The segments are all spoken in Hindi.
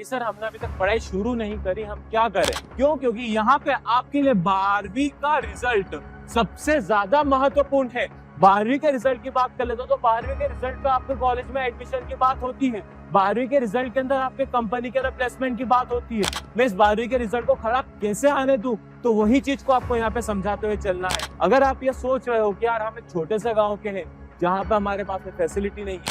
कि सर हमने अभी तक पढ़ाई शुरू नहीं करी, हम क्या करें? क्यों? क्योंकि यहाँ पे आपके लिए 12वीं का रिजल्ट सबसे ज्यादा महत्वपूर्ण है। 12वीं के रिजल्ट की बात कर लेते हो तो 12वीं के रिजल्ट पे आपके कॉलेज में एडमिशन की बात होती है। 12वीं के रिजल्ट के अंदर आपके कंपनी के अंदर प्लेसमेंट की बात होती है। मैं इस 12वीं के रिजल्ट को खराब कैसे आने दूं? तो वही चीज को आपको यहाँ पे समझाते हुए चलना है। अगर आप ये सोच रहे हो कि यार हम एक छोटे से गाँव के हैं जहाँ पे हमारे पास फैसिलिटी नहीं है,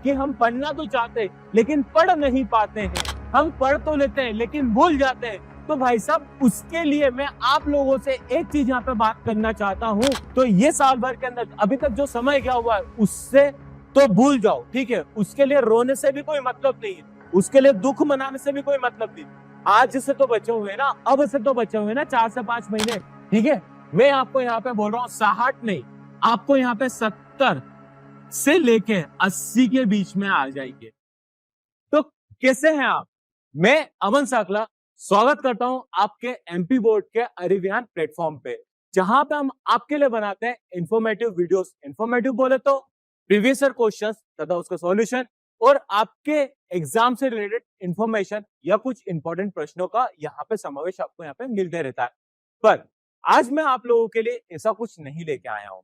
कि हम पढ़ना तो चाहते हैं लेकिन पढ़ नहीं पाते हैं, हम पढ़ तो लेते हैं लेकिन भूल जाते हैं, तो भाई साहब उसके लिए मैं आप लोगों से एक चीज यहाँ पे बात करना चाहता हूँ। तो ये साल भर के अंदर अभी तक जो समय गया हुआ है उससे तो भूल जाओ, ठीक है? उसके लिए रोने से भी कोई मतलब नहीं है, उसके लिए दुख मनाने से भी कोई मतलब नहीं। आज से तो बचे हुए ना, अब से तो बचे हुए ना 4 से 5 महीने, ठीक है? मैं आपको यहाँ पे बोल रहा हूँ 60 नहीं, आपको यहाँ पे 70 से लेके 80 के बीच में आ जाएंगे। तो कैसे हैं आप? मैं अमन साकला स्वागत करता हूं आपके एमपी बोर्ड के अरिविहान प्लेटफॉर्म पे, जहां पे हम आपके लिए बनाते हैं इंफॉर्मेटिव वीडियोस। इंफॉर्मेटिव बोले तो प्रीवियस ईयर क्वेश्चंस तथा उसका सॉल्यूशन और आपके एग्जाम से रिलेटेड इंफॉर्मेशन या कुछ इंपॉर्टेंट प्रश्नों का यहाँ पे समावेश आपको यहाँ पे मिलते रहता है। पर आज मैं आप लोगों के लिए ऐसा कुछ नहीं लेके आया हूँ,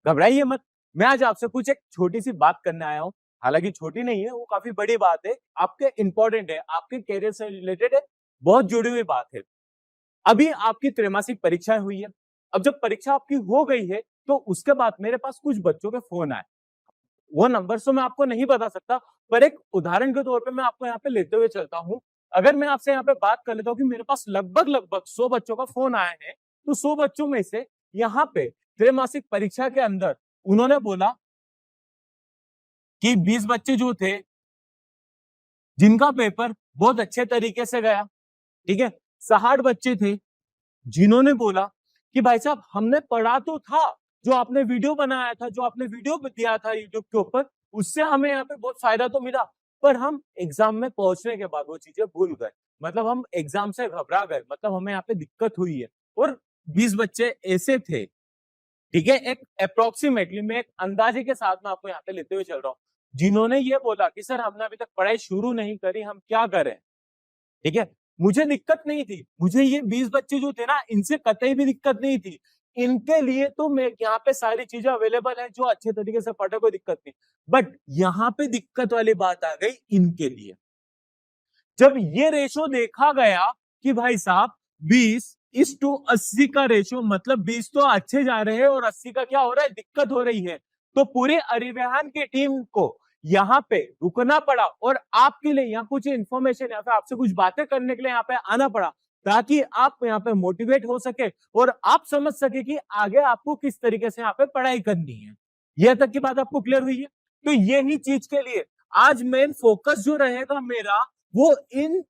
घबराइए मत। मैं आज आपसे कुछ एक छोटी सी बात करने आया हूँ, हालांकि छोटी नहीं है, वो काफी बड़ी बात है, आपके इंपॉर्टेंट है, आपके कैरियर से रिलेटेड है, बहुत जुड़ी हुई बात है। अभी आपकी त्रैमासिक परीक्षाएं हुई है। अब जब परीक्षा आपकी हो गई है तो उसके बाद मेरे पास कुछ बच्चों के फोन आए। वो नंबर तो मैं आपको नहीं बता सकता, पर एक उदाहरण के तौर पे मैं आपको यहाँ पे लेते हुए चलता हूँ। अगर मैं आपसे यहाँ पे बात कर लेता हूँ कि मेरे पास लगभग 100 बच्चों का फोन आया है, तो 100 बच्चों में से यहाँ पे त्रैमासिक परीक्षा के अंदर उन्होंने बोला कि 20 बच्चे जो थे जिनका पेपर बहुत अच्छे तरीके से गया, ठीक है? 60 बच्चे थे जिन्होंने बोला कि भाई साहब हमने पढ़ा तो था, जो आपने वीडियो बनाया था, जो आपने वीडियो दिया था यूट्यूब के ऊपर, उससे हमें यहाँ पे बहुत फायदा तो मिला, पर हम एग्जाम में पहुंचने के बाद वो चीजें भूल गए, मतलब हम एग्जाम से घबरा गए, मतलब हमें यहाँ पे दिक्कत हुई है। और 20 बच्चे ऐसे थे, ठीक है, एक अप्रोक्सीमेटली मैं एक अंदाजे के साथ में आपको यहाँ पे लेते हुए चल रहा हूँ, जिन्होंने ये बोला कि सर हमने अभी तक पढ़ाई शुरू नहीं करी, हम क्या करें? ठीक है, मुझे दिक्कत नहीं थी, मुझे ये 20 बच्चे जो थे ना, इनसे कतई भी दिक्कत नहीं थी। इनके लिए तो मैं यहाँ पे सारी चीजें अवेलेबल है, जो अच्छे तरीके से पढ़े, कोई दिक्कत नहीं। बट यहाँ पे दिक्कत वाली बात आ गई इनके लिए। जब ये रेशो देखा गया कि भाई साहब 20:80 का रेशो, मतलब 20 तो अच्छे जा रहे हैं और 80 का क्या हो रहा है, दिक्कत हो रही है, तो पूरे अरिविहान की टीम को यहाँ पे रुकना पड़ा और आपके लिए यहाँ कुछ इन्फॉर्मेशन, यहाँ पे आपसे कुछ बातें करने के लिए यहाँ पे आना पड़ा, ताकि आप यहाँ पे मोटिवेट हो सके और आप समझ सके कि आगे आपको किस तरीके से यहाँ पे पढ़ाई करनी है। यह तक की बात आपको क्लियर हुई है? तो यही चीज के लिए आज मेन फोकस जो रहेगा मेरा, वो इन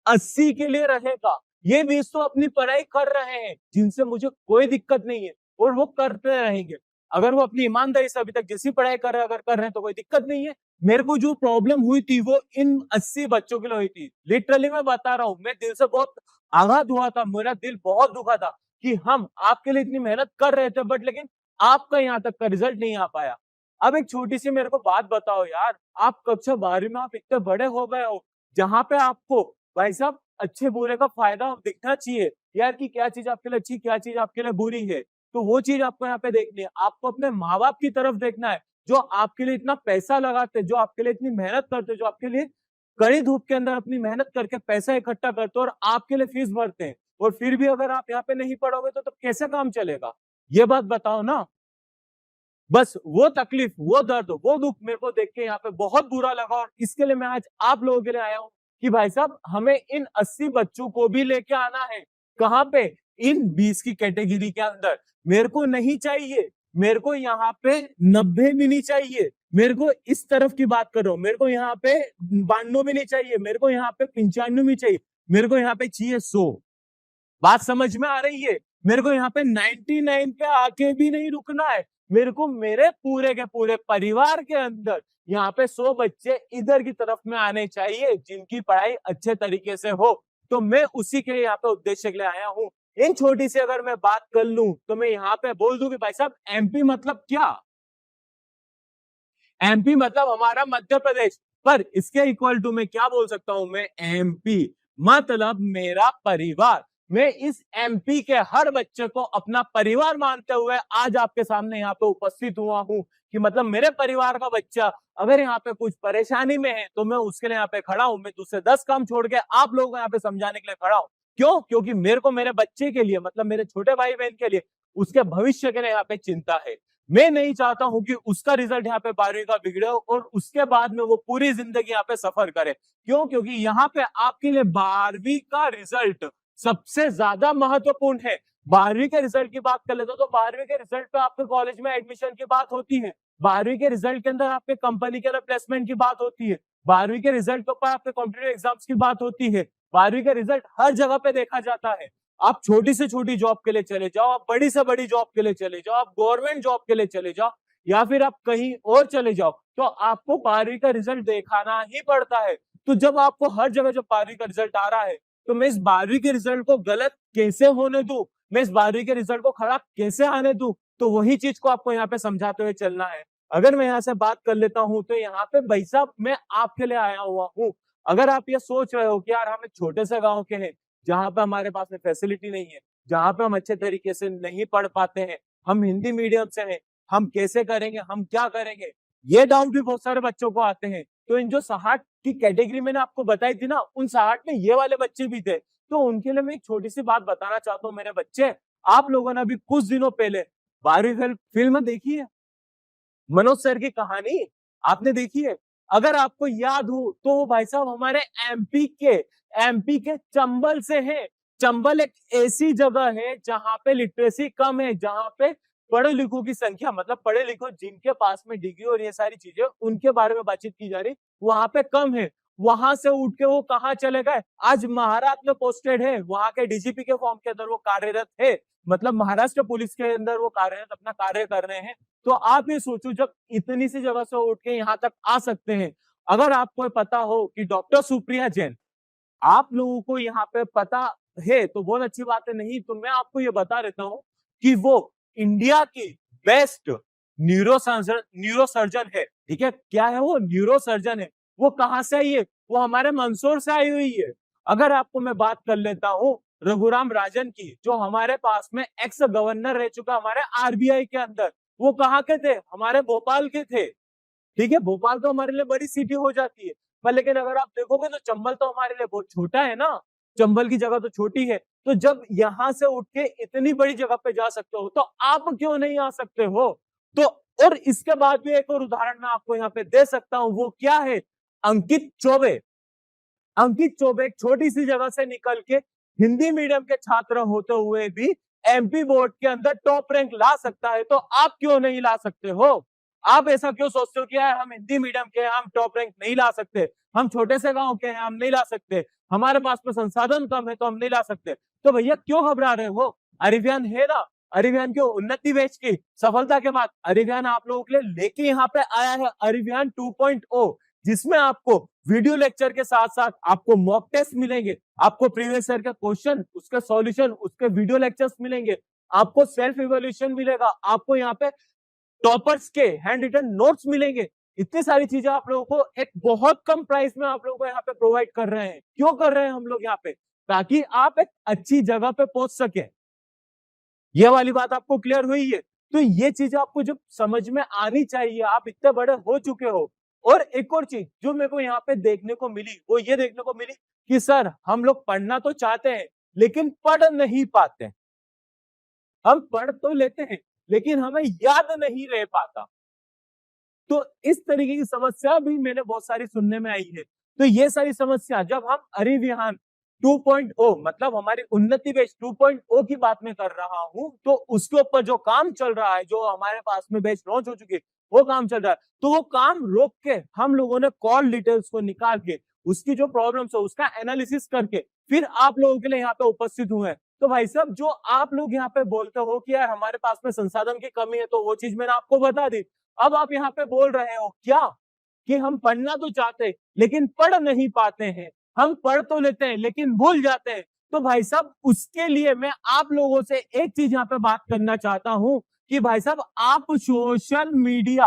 80 के लिए रहेगा। ये 20 तो अपनी पढ़ाई कर रहे हैं, जिनसे मुझे कोई दिक्कत नहीं है, और वो करते रहेंगे। अगर वो अपनी ईमानदारी से अभी तक जैसी पढ़ाई कर रहे हैं, अगर कर रहे हैं तो कोई दिक्कत नहीं है। मेरे को जो प्रॉब्लम हुई थी वो इन 80 बच्चों के लिए हुई थी। लिटरली मैं बता रहा हूँ, मैं दिल से बहुत आघात हुआ था, मेरा दिल बहुत दुखा था कि हम आपके लिए इतनी मेहनत कर रहे थे, बट लेकिन आपका यहाँ तक का रिजल्ट नहीं आ पाया। अब एक छोटी सी मेरे को बात बताओ यार, आप कक्षा 12वीं में आप इतने बड़े हो गए हो, जहाँ पे आपको भाई साहब अच्छे बुरे का फायदा दिखना चाहिए यार, कि क्या चीज आपके लिए अच्छी, क्या चीज आपके लिए बुरी है, तो वो चीज आपको यहाँ पे देखनी है। आपको अपने माँ बाप की तरफ देखना है, जो आपके लिए इतना पैसा लगाते, जो आपके लिए इतनी मेहनत करते, जो आपके लिए कड़ी धूप के अंदर अपनी मेहनत करके पैसा इकट्ठा करते और आपके लिए फीस भरते हैं, और फिर भी अगर आप यहाँ पे नहीं पढ़ोगे तो कैसे काम चलेगा? ये बात बताओ ना। बस वो तकलीफ, वो दर्द, वो दुख मेरे को देख के यहाँ पे बहुत बुरा लगा, और इसके लिए मैं आज आप लोगों के लिए आया हूँ कि भाई साहब हमें इन 80 बच्चों को भी लेके आना है। कहाँ पे? इन 20 की कैटेगरी के अंदर। मेरे को नहीं चाहिए, मेरे को यहाँ पे 90 भी नहीं चाहिए, मेरे को इस तरफ की बात कर रहा हूँ, मेरे को यहाँ पे 92 भी नहीं चाहिए, मेरे को यहाँ पे 95 भी चाहिए, मेरे को यहाँ पे चाहिए 100। बात समझ में आ रही है? मेरे को यहाँ पे 99 पे आके भी नहीं रुकना है, मेरे को मेरे पूरे के पूरे परिवार के अंदर यहाँ पे 100 बच्चे इधर की तरफ में आने चाहिए, जिनकी पढ़ाई अच्छे तरीके से हो। तो मैं उसी के यहाँ पे उद्देश्य के लिए आया हूँ। इन छोटी सी अगर मैं बात कर लूं तो मैं यहाँ पे बोल दूं कि भाई साहब एमपी मतलब क्या? एमपी मतलब हमारा मध्य प्रदेश। पर इसके इक्वल टू मैं क्या बोल सकता हूं, मैं एमपी, मतलब मेरा परिवार। मैं इस एमपी के हर बच्चे को अपना परिवार मानते हुए आज आपके सामने यहाँ पे उपस्थित हुआ हूँ कि मतलब मेरे परिवार का बच्चा अगर यहाँ पे कुछ परेशानी में है तो मैं उसके लिए यहाँ पे खड़ा हूँ। मैं दूसरे 10 काम छोड़ के आप लोगों को यहाँ पे समझाने के लिए खड़ा हूँ। क्यों? क्योंकि मेरे को मेरे बच्चे के लिए, मतलब मेरे छोटे भाई बहन के लिए, उसके भविष्य के लिए यहाँ पे चिंता है। मैं नहीं चाहता हूं कि उसका रिजल्ट यहाँ पे 12वीं का बिगड़े और उसके बाद में वो पूरी जिंदगी यहाँ पे सफर करे। क्यों? क्योंकि यहाँ पे आपके लिए 12वीं का रिजल्ट सबसे ज्यादा महत्वपूर्ण है। 12वीं के रिजल्ट की बात कर लेते तो 12वीं के रिजल्ट पे आपके कॉलेज में एडमिशन की बात होती है। 12वीं के रिजल्ट के अंदर आपके कंपनी के प्लेसमेंट की बात होती है। 12वीं के रिजल्ट के ऊपर आपके कॉम्पिटिटिव एग्जाम्स की बात होती है। 12वीं का रिजल्ट हर जगह पे देखा जाता है। आप छोटी से छोटी जॉब के लिए चले जाओ, आप बड़ी से बड़ी जॉब के लिए चले जाओ, आप गवर्नमेंट जॉब के लिए चले जाओ या फिर आप कहीं और चले जाओ, तो आपको 12वीं का रिजल्ट दिखाना ही पड़ता है। तो जब आपको हर जगह जब 12वीं का रिजल्ट आ रहा है तो मैं इस 12वीं के रिजल्ट को गलत कैसे होने दूं, मैं इस 12वीं के रिजल्ट को खराब कैसे आने दूं, तो वही चीज को आपको यहाँ पे समझाते हुए चलना है। अगर मैं यहाँ से बात कर लेता हूँ तो यहाँ पे भाई साहब मैं आपके लिए आया हुआ हूँ। अगर आप ये सोच रहे हो कि यार हम एक छोटे से गाँव के हैं जहां पे हमारे पास में फैसिलिटी नहीं है, जहां पे हम अच्छे तरीके से नहीं पढ़ पाते हैं, हम हिंदी मीडियम से हैं, हम कैसे करेंगे, हम क्या करेंगे, ये डाउट भी बहुत सारे बच्चों को आते हैं। तो इन जो 60 की कैटेगरी मैंने आपको बताई थी ना, उन 60 में ये वाले बच्चे भी थे। तो उनके लिए मैं एक छोटी सी बात बताना चाहता हूँ। मेरे बच्चे, आप लोगों ने अभी कुछ दिनों पहले 12वीं फिल्म देखी है, मनोज सर की कहानी आपने देखी है? अगर आपको याद हो तो वो भाई साहब हमारे एमपी के चंबल से है। चंबल एक ऐसी जगह है जहां पे लिटरेसी कम है, जहां पे पढ़े लिखों की संख्या, मतलब पढ़े लिखो जिनके पास में डिग्री और ये सारी चीजें उनके बारे में बातचीत की जा रही, वहां पे कम है। वहां से उठ के वो कहाँ चले गए? आज महाराष्ट्र में पोस्टेड है, वहां के डीजीपी के फॉर्म के अंदर वो कार्यरत है, मतलब महाराष्ट्र पुलिस के अंदर वो कार्यरत अपना कार्य कर रहे हैं। तो आप ये सोचो, जब इतनी सी जगह से उठ के यहाँ तक आ सकते हैं। अगर आपको पता हो कि डॉक्टर सुप्रिया जैन, आप लोगों को यहाँ पे पता है तो बहुत अच्छी बात है, नहीं तो मैं आपको ये बता देता हूँ कि वो इंडिया की बेस्ट न्यूरोसर्जन है। ठीक है, क्या है वो? न्यूरोसर्जन है। वो कहाँ से आई है? वो हमारे मंदसौर से आई हुई है। अगर आपको मैं बात कर लेता हूँ रघुराम राजन की, जो हमारे पास में एक्स गवर्नर रह चुका हमारे आरबीआई के अंदर, वो कहाँ के थे? हमारे भोपाल के थे। ठीक है, भोपाल तो हमारे लिए बड़ी सिटी हो जाती है, पर लेकिन अगर आप देखोगे तो चंबल तो हमारे लिए बहुत छोटा है ना, चंबल की जगह तो छोटी है। तो जब यहाँ से उठ के इतनी बड़ी जगह पे जा सकते हो तो आप क्यों नहीं आ सकते हो? तो और इसके बाद भी एक और उदाहरण मैं आपको यहाँ पे दे सकता हूँ, वो क्या है? अंकित चौबे। अंकित चौबे एक छोटी सी जगह से निकल के हिंदी मीडियम के छात्र होते हुए भी एमपी बोर्ड के अंदर टॉप रैंक ला सकता है, तो आप क्यों नहीं ला सकते हो? आप ऐसा क्यों सोचते हो कि यार हम हिंदी मीडियम के हैं, हम टॉप रैंक नहीं ला सकते, हम छोटे से गांव के हैं, हम नहीं ला सकते, हमारे पास में संसाधन कम है तो हम नहीं ला सकते? तो भैया क्यों घबरा रहे हो? अरिवियान है ना, अरिवियान की उन्नति बैच की सफलता के बाद अरिवियान आप लोगों के लिए लेके यहाँ पे आया है अरिवियान 2.0, जिसमें आपको वीडियो लेक्चर के साथ साथ आपको मॉक टेस्ट मिलेंगे, आपको प्रीवियस ईयर के क्वेश्चन, उसके सॉल्यूशन, उसके वीडियो लेक्चर्स मिलेंगे, आपको सेल्फ इवैल्यूएशन मिलेगा, आपको यहाँ पे टॉपर्स के हैंड रिटन नोट्स मिलेंगे। इतनी सारी चीजें आप लोगों को एक बहुत कम प्राइस में आप लोगों को यहाँ पे प्रोवाइड कर रहे हैं। क्यों कर रहे हैं हम लोग यहाँ पे? ताकि आप एक अच्छी जगह पे पहुंच सके। ये वाली बात आपको क्लियर हुई है? तो ये चीज आपको जब समझ में आनी चाहिए, आप इतने बड़े हो चुके हो। और एक और चीज जो मेरे को यहाँ पे देखने को मिली, वो ये देखने को मिली कि सर हम लोग पढ़ना तो चाहते हैं लेकिन पढ़ नहीं पाते। हम पढ़ तो लेते हैं लेकिन हमें याद नहीं रह पाता। तो इस तरीके की समस्या भी मैंने बहुत सारी सुनने में आई है। तो ये सारी समस्या जब हम अरिविहान 2.0 मतलब हमारी उन्नति बैच 2.0 की बात में कर रहा हूं, तो उसके ऊपर जो काम चल रहा है, जो हमारे पास में बैच लॉन्च हो चुकी है, वो काम चल रहा है। तो वो काम रोक के हम लोगों ने कॉल डिटेल्स को निकाल के उसकी जो प्रॉब्लम्स है उसका एनालिसिस करके फिर आप लोगों के लिए यहाँ पे उपस्थित हुए हैं। तो भाई साहब जो आप लोग यहाँ पे बोलते हो कि यार हमारे पास में संसाधन की कमी है, तो वो चीज मैंने आपको बता दी। अब आप यहाँ पे बोल रहे हो क्या कि हम पढ़ना तो चाहते हैं लेकिन पढ़ नहीं पाते हैं, हम पढ़ तो लेते हैं लेकिन भूल जाते हैं। तो भाई साहब उसके लिए मैं आप लोगों से एक चीज यहाँ पे बात करना चाहता हूं कि भाई साहब आप सोशल मीडिया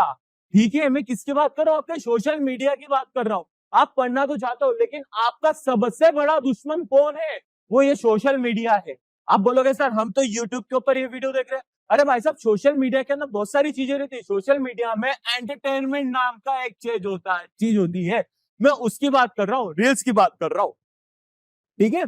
ठीक है, मैं किसकी बात कर रहा हूँ? आपके सोशल मीडिया की बात कर रहा हूँ। आप पढ़ना तो चाहते हो, लेकिन आपका सबसे बड़ा दुश्मन कौन है? वो ये सोशल मीडिया है। आप बोलोगे सर हम तो यूट्यूब के ऊपर ये वीडियो देख रहे हैं। अरे भाई साहब, सोशल मीडिया के अंदर बहुत सारी चीजें रहती है। सोशल मीडिया में एंटरटेनमेंट नाम का एक चीज होती है। मैं उसकी बात कर रहा हूँ, रील्स की बात कर रहा हूँ। ठीक है,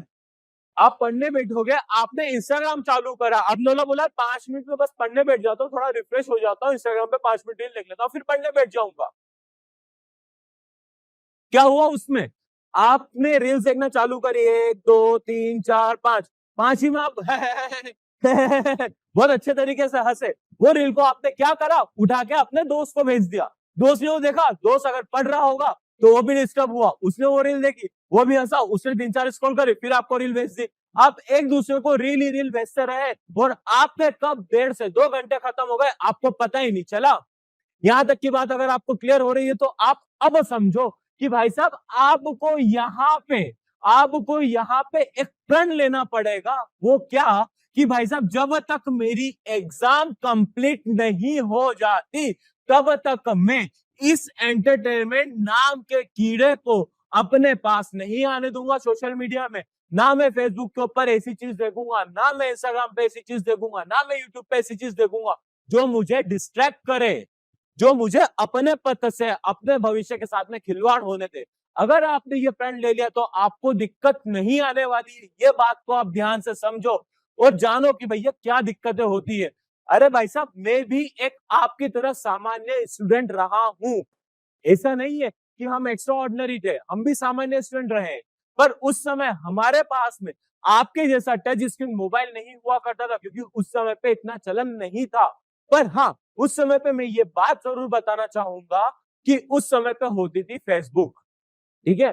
आप पढ़ने बैठोगे, आपने इंस्टाग्राम चालू करा, आपने बोला 5 मिनट में बस पढ़ने बैठ जाता हूँ, थोड़ा रिफ्रेश हो जाता हूँ, इंस्टाग्राम पे 5 मिनट रील देख लेता हूँ, फिर पढ़ने बैठ जाऊंगा। क्या हुआ उसमें? आपने रील्स देखना चालू करी, 1 2 3 4 5, 5 ही में आप बहुत अच्छे तरीके से हंसे। वो रील को आपने क्या करा, उठा के अपने दोस्त को भेज दिया। दोस्त ने वो देखा, दोस्त अगर पढ़ रहा होगा तो वो भी डिस्टर्ब हुआ, उसने वो रील देखी, वो भी हंसा, उसने 3 4 स्क्रॉल करे, फिर आपको रील भेज दी। आप एक दूसरे को रील ही रील भेजते रहे और आपके कब 1.5 से 2 घंटे खत्म हो गए, आपको पता ही नहीं चला। यहां तक की बात अगर आपको क्लियर हो रही है तो आप अब समझो कि भाई साहब आपको यहाँ पे एक प्रण लेना पड़ेगा। वो क्या? कि भाई साहब जब तक मेरी एग्जाम कंप्लीट नहीं हो जाती तब तक मैं इस एंटरटेनमेंट नाम के कीड़े को अपने पास नहीं आने दूंगा। सोशल मीडिया में ना मैं फेसबुक के ऊपर ऐसी चीज देखूंगा, ना मैं इंस्टाग्राम पे ऐसी चीज देखूंगा, ना मैं यूट्यूब पे ऐसी चीज देखूंगा जो मुझे डिस्ट्रैक्ट करे, जो मुझे अपने पथ से, अपने भविष्य के साथ में खिलवाड़ होने दे। अगर आपने ये प्रण ले लिया तो आपको दिक्कत नहीं आने वाली। ये बात को आप ध्यान से समझो और जानो कि भैया क्या दिक्कतें होती है। अरे भाई साहब, मैं भी एक आपकी तरह सामान्य स्टूडेंट रहा हूं। ऐसा नहीं है कि हम एक्स्ट्रा ऑर्डिनरी थे, हम भी सामान्य स्टूडेंट रहे। पर उस समय हमारे पास में आपके जैसा टच स्क्रीन मोबाइल नहीं हुआ करता था, क्योंकि उस समय पे इतना चलन नहीं था। पर हाँ, उस समय पे मैं ये बात जरूर बताना चाहूंगा कि उस समय पे होती थी फेसबुक। ठीक है,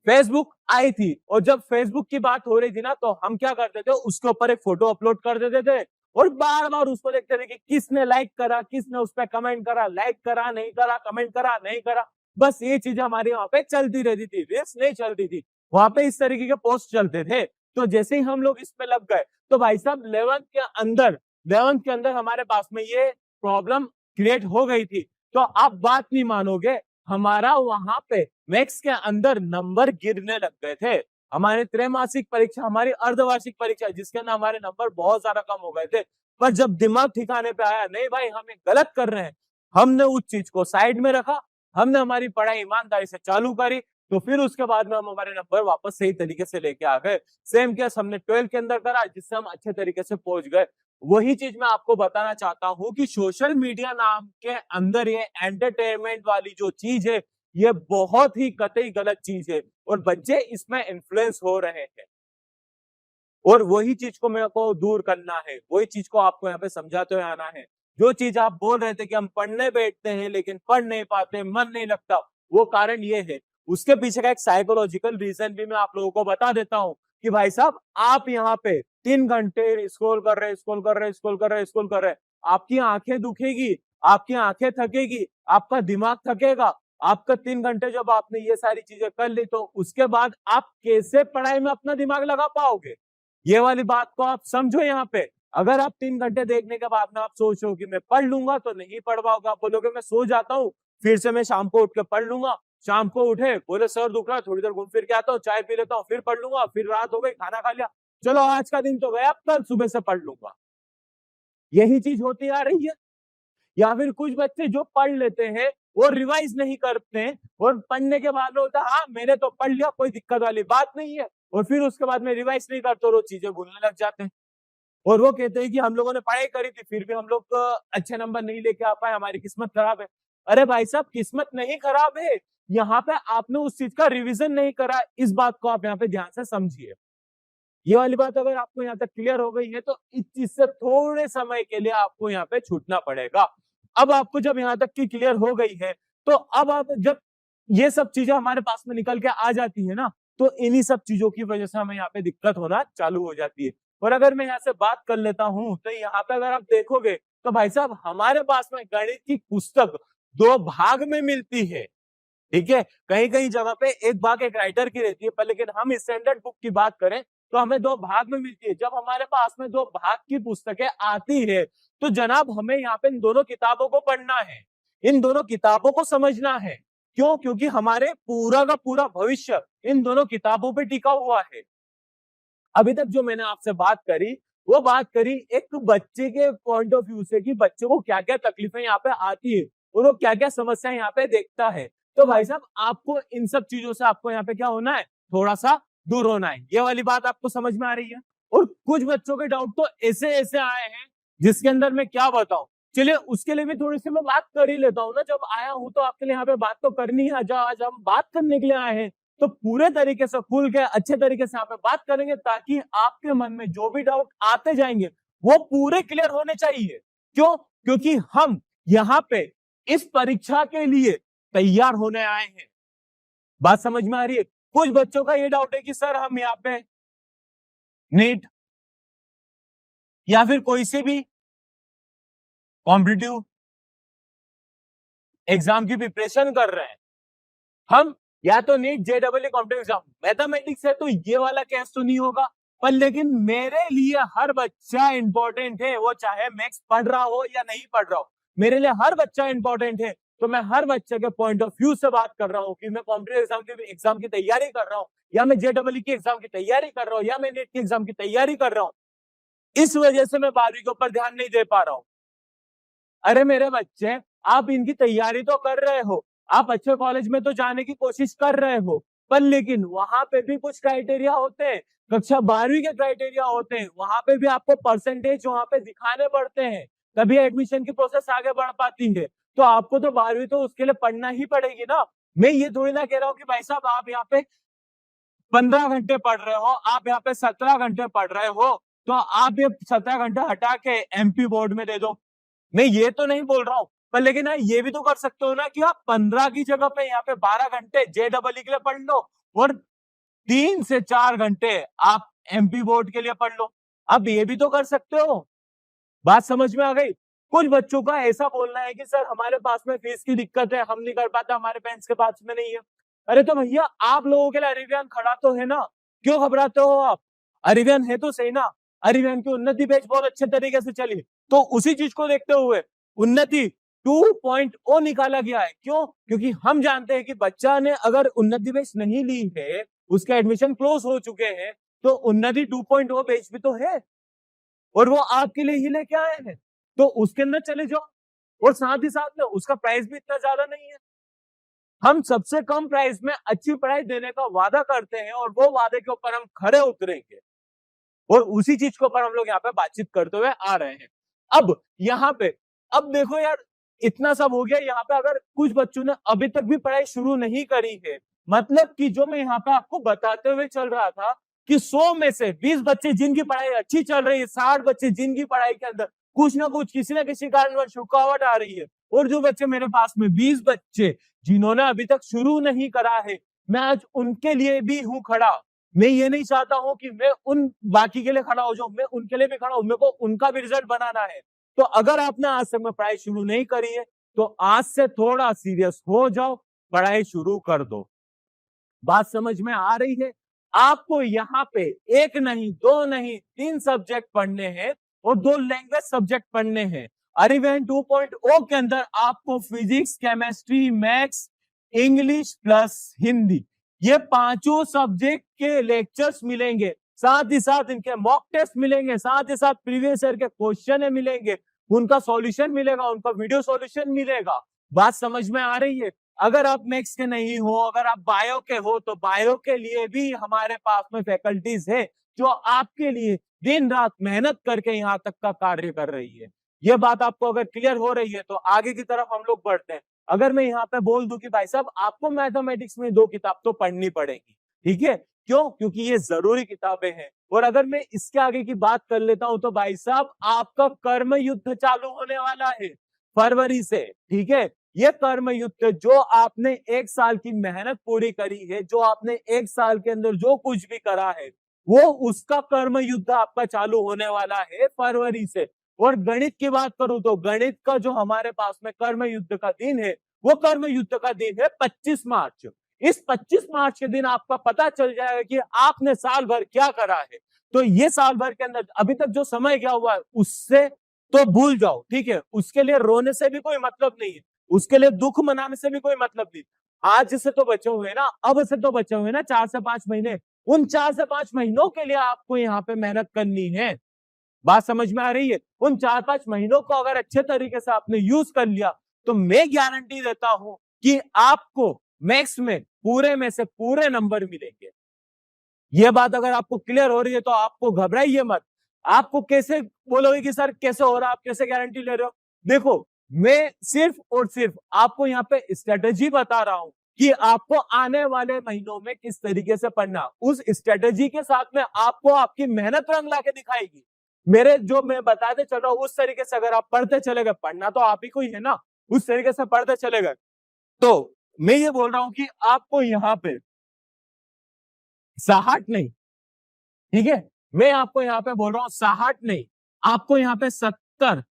फेसबुक आई थी और जब फेसबुक की बात हो रही थी ना, तो हम क्या करते थे, उसके ऊपर एक फोटो अपलोड कर देते थे और बार बार उसको देखते थे कि किसने लाइक करा, किसने उस पर कमेंट करा, लाइक करा नहीं करा, कमेंट करा नहीं करा। बस ये चीज हमारी वहां पे चलती रहती थी, रील्स नहीं चलती थी। वहां पे इस तरीके के पोस्ट चलते थे। तो जैसे ही हम लोग इस पे लग गए तो भाई साहब 11th के अंदर हमारे पास में ये प्रॉब्लम क्रिएट हो गई थी। तो आप बात नहीं मानोगे, हमारा वहां पे मैथ्स के अंदर नंबर गिरने लग गए थे। हमारे त्रैमासिक परीक्षा, हमारी अर्धवार्षिक परीक्षा, जिसके अंदर हमारे नंबर बहुत ज्यादा कम हो गए थे। पर जब दिमाग ठिकाने पे आया, नहीं भाई हम गलत कर रहे हैं, हमने उस चीज को साइड में रखा, हमने हमारी पढ़ाई ईमानदारी से चालू करी, तो फिर उसके बाद में हम हमारे नंबर वापस सही तरीके से लेके आ गए। सेम केस हमने 12th के अंदर करा, जिससे हम अच्छे तरीके से पहुंच गए। वही चीज मैं आपको बताना चाहता हूँ कि सोशल मीडिया नाम के अंदर ये एंटरटेनमेंट वाली जो चीज है, ये बहुत ही कतई गलत चीज है और बच्चे इसमें इन्फ्लुएंस हो रहे हैं। और वही चीज को मेरे को दूर करना है, वही चीज को आपको यहाँ पे समझाते हुए आना है। जो चीज आप बोल रहे थे कि हम पढ़ने बैठते हैं लेकिन पढ़ नहीं पाते, मन नहीं लगता, वो कारण ये है। उसके पीछे का एक साइकोलॉजिकल रीजन भी मैं आप लोगों को बता देता हूँ कि भाई साहब आप यहाँ पे 3 घंटे स्क्रॉल कर रहे, स्क्रॉल कर रहे, स्क्रॉल कर रहे, स्क्रॉल कर रहे, आपकी आंखें दुखेगी, आपकी आंखें थकेगी, आपका दिमाग थकेगा। आपका 3 घंटे जब आपने ये सारी चीजें कर ली तो उसके बाद आप कैसे पढ़ाई में अपना दिमाग लगा पाओगे? ये वाली बात को आप समझो यहाँ पे। अगर आप 3 घंटे देखने के बाद में आप सोचो कि मैं पढ़ लूंगा, तो नहीं पढ़ पाओगे। आप बोलोगे मैं सो जाता हूँ, फिर से मैं शाम को उठ के पढ़ लूंगा। शाम को उठे, बोले सर दुख रहा है, थोड़ी देर घूम फिर के आता हूँ, चाय पी लेता हूँ, फिर पढ़ लूंगा, फिर रात हो गई, खाना खा लिया, चलो आज का दिन तो गया, कल सुबह से पढ़ लूंगा। यही चीज होती आ रही है। या फिर कुछ बच्चे जो पढ़ लेते हैं वो रिवाइज नहीं करते हैं और पढ़ने के बाद होता है हाँ मैंने तो पढ़ लिया, कोई दिक्कत वाली बात नहीं है, और फिर उसके बाद में रिवाइज नहीं करते और वो चीजें भूलने लग जाते हैं। और वो कहते हैं कि हम लोगों ने पढ़ाई करी थी फिर भी हम लोग अच्छे नंबर नहीं लेके आ पाए, हमारी किस्मत खराब है। अरे भाई साहब, किस्मत नहीं खराब है, यहाँ पे आपने उस चीज का रिविजन नहीं करा। इस बात को आप यहाँ पे ध्यान से समझिए। ये वाली बात अगर आपको यहाँ तक क्लियर हो गई है तो इस चीज से थोड़े समय के लिए आपको यहाँ पे छूटना पड़ेगा। अब आपको जब यहाँ तक की क्लियर हो गई है तो अब आप जब ये सब चीजें हमारे पास में निकल के आ जाती है ना, तो इन्हीं सब चीजों की वजह से हमें यहाँ पे दिक्कत होना चालू हो जाती है। और अगर मैं यहाँ से बात कर लेता हूँ तो यहाँ पे अगर आप देखोगे तो भाई साहब हमारे पास में गणित की पुस्तक 2 भाग में मिलती है। ठीक है, कहीं कहीं जगह पे एक भाग एक राइटर की रहती है, पर लेकिन हम स्टैंडर्ड बुक की बात करें तो हमें 2 भाग में मिलती है। जब हमारे पास में 2 भाग की पुस्तकें आती है तो जनाब हमें यहाँ पे इन दोनों किताबों को पढ़ना है। इन दोनों किताबों को समझना है। क्यों? क्योंकि हमारे पूरा का पूरा भविष्य इन दोनों किताबों पे टिका हुआ है। अभी तक जो मैंने आपसे बात करी, वो बात करी एक बच्चे के पॉइंट ऑफ व्यू से कि बच्चे को क्या क्या तकलीफें यहाँ पे आती है और वो क्या क्या समस्याएं यहाँ पे देखता है। तो भाई साहब, आपको इन सब चीजों से आपको यहाँ पे क्या होना है, थोड़ा सा दूर होना है। ये वाली बात आपको समझ में आ रही है? और कुछ बच्चों के डाउट तो ऐसे ऐसे आए हैं जिसके अंदर मैं क्या बताऊं। चलिए उसके लिए भी थोड़ी सी मैं बात कर ही लेता हूँ ना, जब आया हूं तो आपके लिए यहाँ पे बात तो करनी है। आज हम बात करने के लिए आए हैं तो पूरे तरीके से खुल के अच्छे तरीके से यहाँ पे बात करेंगे, ताकि आपके मन में जो भी डाउट आते जाएंगे वो पूरे क्लियर होने चाहिए। क्यों? क्योंकि हम यहाँ पे इस परीक्षा के लिए तैयार होने आए हैं। बात समझ में आ रही है? कुछ बच्चों का ये डाउट है कि सर हम यहाँ पे नीट या फिर कोई से भी कॉम्पिटिटिव एग्जाम की प्रिपरेशन कर रहे हैं। हम या तो नीट जेडबल कॉम्पिटिटिव एग्जाम, मैथमेटिक्स है तो ये वाला केस तो नहीं होगा, पर लेकिन मेरे लिए हर बच्चा इंपॉर्टेंट है, वो चाहे मैथ्स पढ़ रहा हो या नहीं पढ़ रहा हो, मेरे लिए हर बच्चा इंपॉर्टेंट है। तो मैं हर बच्चे के पॉइंट ऑफ व्यू से बात कर रहा हूँ कि मैं कॉम्पिटिटिव एग्जाम की तैयारी कर रहा हूँ, या मैं जेडबल की एग्जाम की तैयारी कर रहा हूँ, या मैं नीट की एग्जाम की तैयारी कर रहा हूँ। इस वजह से मैं 12वीं के ऊपर ध्यान नहीं दे पा रहा हूँ। अरे मेरे बच्चे, आप इनकी तैयारी तो कर रहे हो, आप अच्छे कॉलेज में तो जाने की कोशिश कर रहे हो, पर लेकिन वहां पे भी कुछ क्राइटेरिया होते हैं, कक्षा 12वीं के क्राइटेरिया होते हैं, वहां पे भी आपको परसेंटेज वहां पे दिखाने पड़ते हैं, तभी एडमिशन की प्रोसेस आगे बढ़ पाती है। तो आपको तो 12वीं तो उसके लिए पढ़ना ही पड़ेगी ना। मैं ये थोड़ी ना कह रहा हूँ कि भाई साहब आप यहाँ पे 15 घंटे पढ़ रहे हो, आप यहाँ पे 17 घंटे पढ़ रहे हो, तो आप ये 17 घंटे हटा के एमपी बोर्ड में दे दो। मैं ये तो नहीं बोल रहा हूँ, पर लेकिन ये भी तो कर सकते हो ना कि आप 15 की जगह पे यहाँ पे 12 घंटे जेडबल के लिए पढ़ लो और 3 से 4 घंटे आप एमपी बोर्ड के लिए पढ़ लो। आप ये भी तो कर सकते हो। बात समझ में आ गई? कुछ बच्चों का ऐसा बोलना है कि सर हमारे पास में फीस की दिक्कत है, हम नहीं कर पाते, हमारे पेरेंट्स के पास में नहीं है। अरे तो भैया, आप लोगों के लिए अरिवियन खड़ा तो है ना, क्यों घबराते हो आप? अरिवियन है तो सही ना। अरिवियन की उन्नति बैच बहुत अच्छे तरीके से चली, तो उसी चीज को देखते हुए उन्नति 2.0 निकाला गया है। क्यों? क्योंकि हम जानते हैं कि बच्चा ने अगर उन्नति बैच नहीं ली है, उसके एडमिशन क्लोज हो चुके हैं, तो उन्नति 2.0 बैच भी तो है और वो आपके लिए ही लेके आए हैं, तो उसके अंदर चले जाओ। और साथ ही साथ में उसका प्राइस भी इतना ज्यादा नहीं है। हम सबसे कम प्राइस में अच्छी पढ़ाई देने का वादा करते हैं और वो वादे के ऊपर हम खड़े उतरेंगे, और उसी चीज के ऊपर हम लोग यहाँ पे बातचीत करते हुए आ रहे हैं। अब यहाँ पे, अब देखो यार, इतना सब हो गया। यहाँ पे अगर कुछ बच्चों ने अभी तक भी पढ़ाई शुरू नहीं करी है, मतलब कि जो मैं यहाँ पे आपको बताते हुए चल रहा था कि 100 में से 20 बच्चे जिनकी पढ़ाई अच्छी चल रही है, 60 बच्चे जिनकी पढ़ाई के अंदर कुछ ना कुछ किसी न किसी कारणवश रुकावट आ रही है, और जो बच्चे मेरे पास में 20 बच्चे जिन्होंने अभी तक शुरू नहीं करा है, मैं आज उनके लिए भी हूं खड़ा। मैं ये नहीं चाहता हूं कि मैं उन बाकी के लिए खड़ा हो जाऊं, मैं उनके लिए भी खड़ा हूं, मेरे को उनका भी रिजल्ट बनाना है। तो अगर आपने आज तक में पढ़ाई शुरू नहीं करी है, तो आज से थोड़ा सीरियस हो जाओ, पढ़ाई शुरू कर दो। बात समझ में आ रही है? आपको यहाँ पे एक नहीं, दो नहीं, 3 सब्जेक्ट पढ़ने हैं और 2 लैंग्वेज सब्जेक्ट पढ़ने हैं। अरिवियन 2.0 के अंदर आपको physics, chemistry, maths, English plus Hindi, ये पांचों सब्जेक्ट के लेक्चर्स मिलेंगे, साथ ही साथ इनके मॉक टेस्ट मिलेंगे, साथ ही साथ प्रीवियस ईयर के क्वेश्चन मिलेंगे, उनका सॉल्यूशन मिलेगा, उनका वीडियो सॉल्यूशन मिलेगा। बात समझ में आ रही है? अगर आप मैथ्स के नहीं हो, अगर आप बायो के हो, तो बायो के लिए भी हमारे पास में फैकल्टीज है जो आपके लिए दिन रात मेहनत करके यहाँ तक का कार्य कर रही है। ये बात आपको अगर क्लियर हो रही है तो आगे की तरफ हम लोग बढ़ते हैं। अगर मैं यहाँ पे बोल दूं कि भाई साहब आपको मैथमेटिक्स में 2 किताब तो पढ़नी पड़ेगी, ठीक है? क्यों? क्योंकि ये जरूरी किताबें हैं। और अगर मैं इसके आगे की बात कर लेता हूं तो भाई साहब आपका कर्म युद्ध चालू होने वाला है फरवरी से, ठीक है? ये कर्म युद्ध, जो आपने 1 साल की मेहनत पूरी करी है, जो आपने 1 साल के अंदर जो कुछ भी करा है, वो उसका कर्म युद्ध आपका चालू होने वाला है फरवरी से। और गणित की बात करूं तो गणित का जो हमारे पास में कर्म युद्ध का दिन है, वो कर्म युद्ध का दिन है 25 मार्च। इस 25 मार्च के दिन आपका पता चल जाएगा कि आपने साल भर क्या करा है। तो ये साल भर के अंदर अभी तक जो समय क्या हुआ है उससे तो भूल जाओ, ठीक है? उसके लिए रोने से भी कोई मतलब नहीं है। उसके लिए दुख मनाने से भी कोई मतलब नहीं। आज से तो बचे हुए ना, अब से तो बचे हुए ना 4 से 5 महीने, उन 4 से 5 महीनों के लिए आपको यहाँ पे मेहनत करनी है। बात समझ में आ रही है? उन 4-5 महीनों को अगर अच्छे तरीके से आपने यूज कर लिया तो मैं गारंटी देता हूं कि आपको मैथ्स में पूरे में से पूरे नंबर मिलेंगे। ये बात अगर आपको क्लियर हो रही है तो आपको घबराइए मत। आपको कैसे बोलोगे कि सर कैसे हो रहा है, आप कैसे गारंटी ले रहे हो? देखो, मैं सिर्फ और सिर्फ आपको यहाँ पे स्ट्रेटेजी बता रहा हूं कि आपको आने वाले महीनों में किस तरीके से पढ़ना। उस स्ट्रेटेजी के साथ में आपको आपकी मेहनत रंग ला के दिखाएगी। मेरे जो मैं बताते चल रहा हूं उस तरीके से अगर आप पढ़ते चले गए, पढ़ना तो आप ही को ही है ना, उस तरीके से पढ़ते चले गए तो मैं ये बोल रहा हूं कि आपको यहाँ पे 60 नहीं, ठीक है, मैं आपको यहाँ पे बोल रहा हूँ 60 नहीं, आपको यहाँ पे 70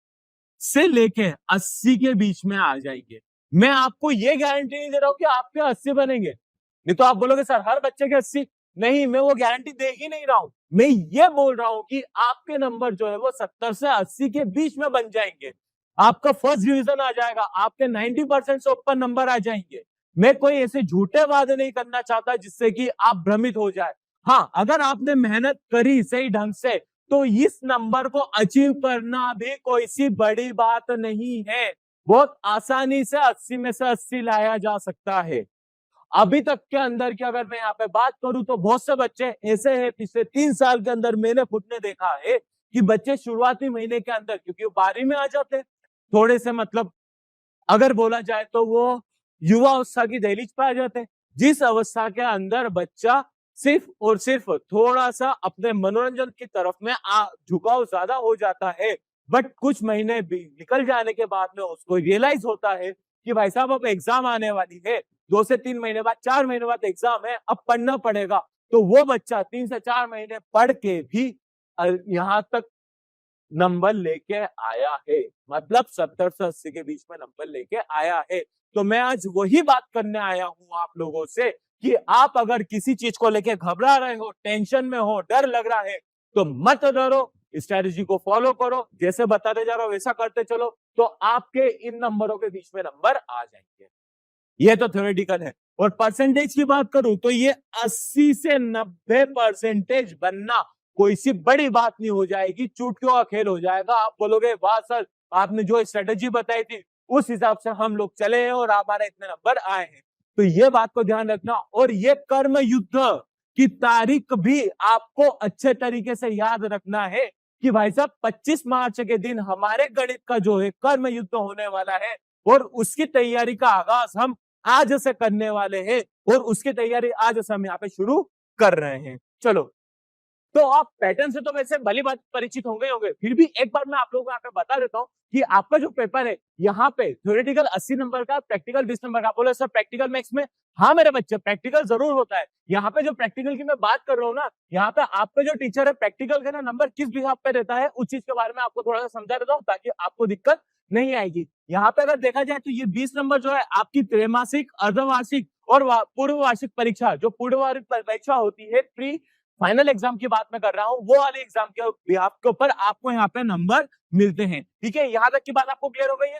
से लेके 80 के बीच में आ जाएंगे। मैं आपको ये गारंटी नहीं दे रहा हूँ कि आपके 80 बनेंगे, नहीं तो आप बोलोगे सर हर बच्चे के 80, नहीं, मैं वो गारंटी दे ही नहीं रहा हूं। मैं ये बोल रहा हूं कि आपके नंबर जो है वो 70 से 80 के बीच में बन जाएंगे। आपका फर्स्ट डिवीजन आ जाएगा, आपके 90% से ऊपर नंबर आ जाएंगे। मैं कोई ऐसे झूठे वादे नहीं करना चाहता जिससे कि आप भ्रमित हो जाए। हाँ, अगर आपने मेहनत करी सही ढंग से तो इस नंबर को अचीव करना भी कोई सी बड़ी बात नहीं है। बहुत आसानी से 80 में से 80 लाया जा सकता है। अभी तक के अंदर की अगर मैं यहाँ पे बात करूं तो बहुत से बच्चे ऐसे हैं, पिछले 3 साल के अंदर मैंने खुद ने देखा है कि बच्चे शुरुआती महीने के अंदर, क्योंकि वो 12वीं में आ जाते हैं, थोड़े से मतलब अगर बोला जाए तो वो युवा अवस्था की दहलीज पे आ जाते हैं, जिस अवस्था के अंदर बच्चा सिर्फ और सिर्फ थोड़ा सा अपने मनोरंजन की तरफ में झुकाव ज्यादा हो जाता है। बट कुछ महीने निकल जाने के बाद में उसको रियलाइज होता है कि भाई साहब अब एग्जाम आने वाली है, 2 से 3 महीने बाद, 4 महीने बाद एग्जाम है, अब पढ़ना पड़ेगा। तो वो बच्चा 3 से 4 महीने पढ़ के भी यहाँ तक नंबर लेके आया है, मतलब 70 से 80 के बीच में नंबर लेके आया है। तो मैं आज वही बात करने आया हूं आप लोगों से कि आप अगर किसी चीज को लेके घबरा रहे हो, टेंशन में हो, डर लग रहा है, तो मत डरो, स्ट्रेटेजी को फॉलो करो, जैसे बताते जा रहा हूं वैसा करते चलो, तो आपके इन नंबरों के बीच में नंबर आ जाएंगे। ये तो थ्योरेटिकल है। और परसेंटेज की बात करूं तो ये 80 से 90% बनना कोई सी बड़ी बात नहीं हो जाएगी, चुटकियों का खेल हो जाएगा। आप बोलोगे वाह सर, आपने जो स्ट्रेटेजी बताई थी उस हिसाब से हम लोग चले हैं और हमारे इतने नंबर आए हैं। तो ये बात को ध्यान रखना, और ये कर्म युद्ध की तारीख भी आपको अच्छे तरीके से याद रखना है कि भाई साहब 25 मार्च के दिन हमारे गणित का जो है कर्म युद्ध होने वाला है, और उसकी तैयारी का आगाज हम आज से करने वाले हैं, और उसकी तैयारी आज से हम यहाँ पे शुरू कर रहे हैं। चलो, तो आप पैटर्न से तो वैसे भली बात परिचित होंगे, फिर भी एक बार मैं आप लोगों को यहाँ पे बता देता हूँ कि आपका जो पेपर है यहाँ पे थ्योरेटिकल 80 नंबर का, प्रैक्टिकल 20 नंबर का। बोले सर प्रैक्टिकल मैथ्स में, हाँ मेरे बच्चे प्रैक्टिकल जरूर होता है। यहाँ पे जो प्रैक्टिकल की मैं बात कर रहा हूँ ना, यहाँ पे आपका जो टीचर है प्रैक्टिकल के ना नंबर किस हिसाब पे देता है उस चीज के बारे में आपको थोड़ा सा समझा देता हूँ ताकि आपको दिक्कत नहीं आएगी। यहाँ पे अगर देखा जाए तो ये 20 नंबर जो है आपकी त्रैमासिक, अर्धवार्षिक और पूर्व वार्षिक परीक्षा, जो पूर्व वार्षिक परीक्षा होती है, प्री फाइनल एग्जाम की बात मैं कर रहा हूँ, वो वाले एग्जाम के बिहाफ के ऊपर आपको यहाँ पे नंबर मिलते हैं। ठीक है, यहाँ तक की बात आपको क्लियर हो गई है।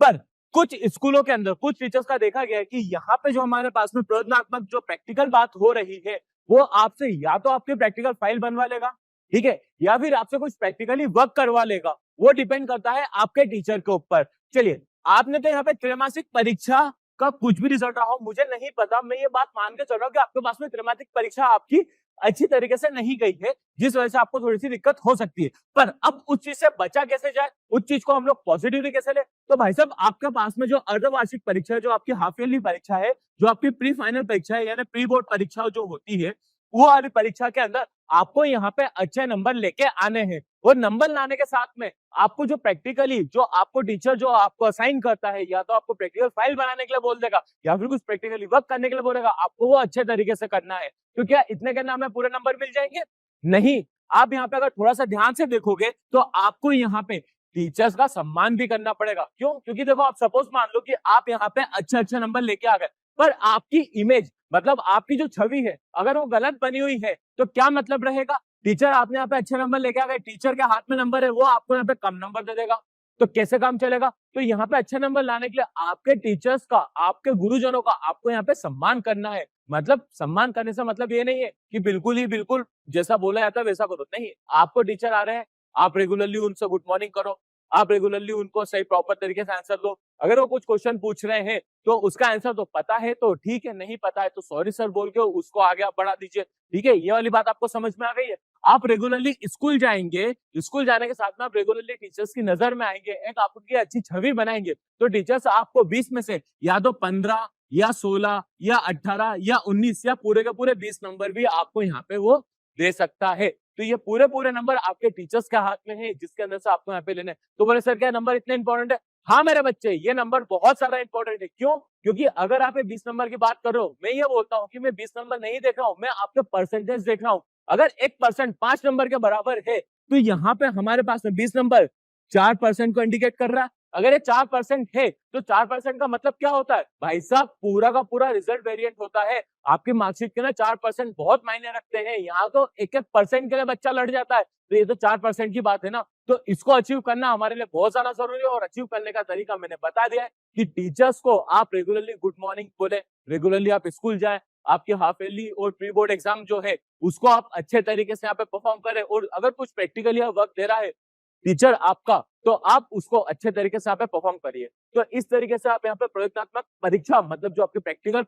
पर कुछ स्कूलों के अंदर, कुछ टीचर्स का देखा गया है कि यहाँ पे जो हमारे पास में प्रयोगात्मक जो प्रैक्टिकल बात हो रही है, वो आपसे या तो आपकी प्रैक्टिकल फाइल बनवा लेगा, ठीक है, या फिर आपसे कुछ प्रैक्टिकली वर्क करवा लेगा। वो डिपेंड करता है आपके टीचर के ऊपर। चलिए, आपने तो यहाँ पे त्रैमासिक परीक्षा का कुछ भी रिजल्ट रहा हो मुझे नहीं पता, मैं ये बात मान के चल रहा हूँ कि आपके पास में त्रैमासिक परीक्षा आपकी अच्छी तरीके से नहीं गई है, जिस वजह से आपको थोड़ी सी दिक्कत हो सकती है। पर अब उस चीज से बचा कैसे जाए, उस चीज को हम लोग पॉजिटिवली कैसे ले, तो भाई साहब आपके पास में जो अर्धवार्षिक परीक्षा है, जो आपकी हाफ ईयरली परीक्षा है, जो आपकी प्री फाइनल परीक्षा है, यानी प्री बोर्ड परीक्षा जो होती है, वो वाली परीक्षा के अंदर आपको यहाँ पे अच्छे नंबर लेके आने हैं। और नंबर लाने के साथ में आपको जो प्रैक्टिकली, जो आपको टीचर जो आपको असाइन करता है, या तो आपको प्रैक्टिकल फाइल बनाने के लिए बोल देगा या फिर कुछ प्रैक्टिकली वर्क करने के लिए बोलेगा, आपको वो अच्छे तरीके से करना है। तो क्या इतने के नाम में पूरे नंबर मिल जाएंगे? नहीं। आप यहाँ पे अगर थोड़ा सा ध्यान से देखोगे तो आपको यहाँ पे टीचर्स का सम्मान भी करना पड़ेगा। क्यों? क्योंकि देखो, आप सपोज मान लो कि आप यहाँ पे अच्छे अच्छे नंबर लेके आ गए, पर आपकी इमेज, मतलब आपकी जो छवि है, अगर वो गलत बनी हुई है तो क्या मतलब रहेगा? टीचर आपने यहाँ पे अच्छे नंबर लेके आ गए, टीचर के हाथ में नंबर है, वो आपको यहाँ पे कम नंबर दे देगा। तो कैसे काम चलेगा? तो यहाँ पे अच्छे नंबर लाने के लिए आपके टीचर्स का, आपके गुरुजनों का आपको यहाँ पे सम्मान करना है। मतलब सम्मान करने से मतलब ये नहीं है कि बिल्कुल ही बिल्कुल जैसा बोला जाता है वैसा करो, नहीं। आपको टीचर आ रहे हैं, आप रेगुलरली उनसे गुड मॉर्निंग करो, आप रेगुलरली उनको सही प्रॉपर तरीके से आंसर दो। अगर वो कुछ क्वेश्चन पूछ रहे हैं तो उसका आंसर तो पता है तो ठीक है, नहीं पता है तो सॉरी सर बोल के उसको आगे आप बढ़ा दीजिए। ठीक है, ये वाली बात आपको समझ में आ गई है? आप रेगुलरली स्कूल जाएंगे, स्कूल जाने के साथ में आप रेगुलरली टीचर्स की नजर में आएंगे, एक आप उनकी अच्छी छवि बनाएंगे, तो टीचर्स आपको 20 में से या तो 15 या 16 या 18 या 19 या पूरे के पूरे 20 नंबर भी आपको यहाँ पे वो दे सकता है। तो ये पूरे पूरे नंबर आपके टीचर्स के हाथ में है, जिसके अंदर से आपको यहाँ पे लेने। तो बोले सर क्या नंबर इतने इंपॉर्टेंट है? हाँ मेरे बच्चे, ये नंबर बहुत सारा इंपॉर्टेंट है। क्यों? क्योंकि अगर आप 20 नंबर की बात कर रहे हो, मैं ये बोलता हूँ कि मैं 20 नंबर नहीं देख रहा हूँ, मैं आपके परसेंटेज देख रहा हूँ। अगर 1% 5 नंबर के बराबर है तो यहाँ पे हमारे पास में 20 नंबर 4% को इंडिकेट कर रहा है। अगर ये 4% है तो 4% का मतलब क्या होता है भाई साहब? पूरा का पूरा रिजल्ट वेरिएंट होता है। आपकी मार्कशीट के ना 4% बहुत मायने रखते हैं। यहाँ तो 1-1% के लिए बच्चा लड़ जाता है, तो ये तो 4% की बात है ना। तो इसको अचीव करना हमारे लिए बहुत ज्यादा जरूरी है, और अचीव करने का तरीका मैंने बता दिया है कि टीचर्स को आप रेगुलरली गुड मॉर्निंग बोले, रेगुलरली आप स्कूल जाए, आपकी हाफ ईयरली और प्री बोर्ड एग्जाम जो है उसको आप अच्छे तरीके से यहाँ पे परफॉर्म करें, और अगर कुछ प्रैक्टिकली वर्क दे रहा है टीचर आपका, तो आप उसको अच्छे तरीके से यहाँ पे परफॉर्म करिए। तो इस तरीके से आप यहाँ पे प्रयोगात्मक परीक्षा, मतलब जो आपके प्रैक्टिकल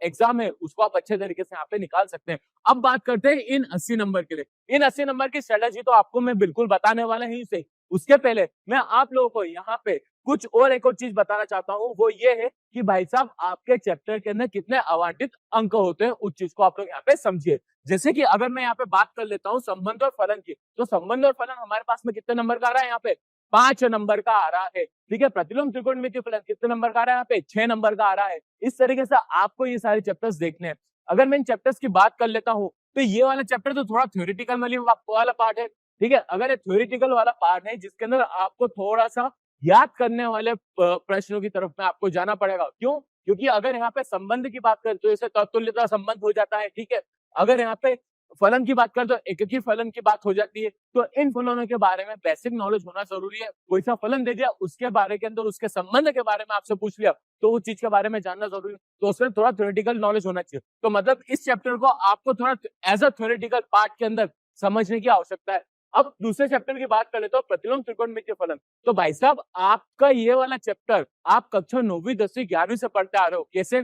एग्जाम है, उसको आप अच्छे तरीके से यहाँ पे निकाल सकते हैं। अब बात करते हैं इन 80 नंबर के लिए। इन 80 नंबर की स्ट्रेटेजी तो आपको मैं बिल्कुल बताने वाला ही से, उसके पहले मैं आप लोगों को यहाँ पे कुछ और एक और चीज बताना चाहता हूँ। वो ये है कि भाई साहब आपके चैप्टर के अंदर कितने आवंटित अंक होते हैं, उस चीज को आप लोग यहाँ पे समझिए। जैसे कि अगर मैं यहाँ पे बात कर लेता हूँ संबंध और फलन की, तो संबंध और फलन हमारे पास में कितने नंबर का आ रहा है? यहाँ पे 5 नंबर का आ रहा है। ठीक है, प्रतिलोम त्रिकोणमितीय फलन कितने नंबर का आ रहा है? यहाँ पे 6 नंबर का आ रहा है। इस तरीके से आपको ये सारे चैप्टर्स देखने हैं। अगर मैं इन चैप्टर्स की बात कर लेता हूँ, तो ये वाला चैप्टर तो थोड़ा थ्योरेटिकल वाला पार्ट है। ठीक है, अगर ये थ्योरेटिकल वाला पार्ट है जिसके अंदर आपको थोड़ा सा याद करने वाले प्रश्नों की तरफ में आपको जाना पड़ेगा। क्यों? क्योंकि अगर यहाँ पे संबंध की बात करें तो इसे तत्तुल्यता संबंध हो जाता है। ठीक है, अगर यहाँ पे फलन की बात करें तो एककी फलन की बात हो जाती है। तो इन फलनों के बारे में बेसिक नॉलेज होना जरूरी है। कोई सा फलन दे दिया, उसके बारे के अंदर उसके संबंध के बारे में आपसे पूछ लिया, तो उस चीज के बारे में जानना जरूरी है। तो उसमें थोड़ा थ्योरेटिकल नॉलेज होना चाहिए। तो मतलब इस चैप्टर को आपको थोड़ा एज अ थ्योरेटिकल पार्ट के अंदर समझने की आवश्यकता है। अब दूसरे चैप्टर की बात कर लेते हो, प्रतिलोम त्रिकोणमितीय फलन। तो भाई साहब आपका ये वाला चैप्टर आप कक्षा 9वीं 10वीं 11वीं से पढ़ते आ रहे हो। कैसे?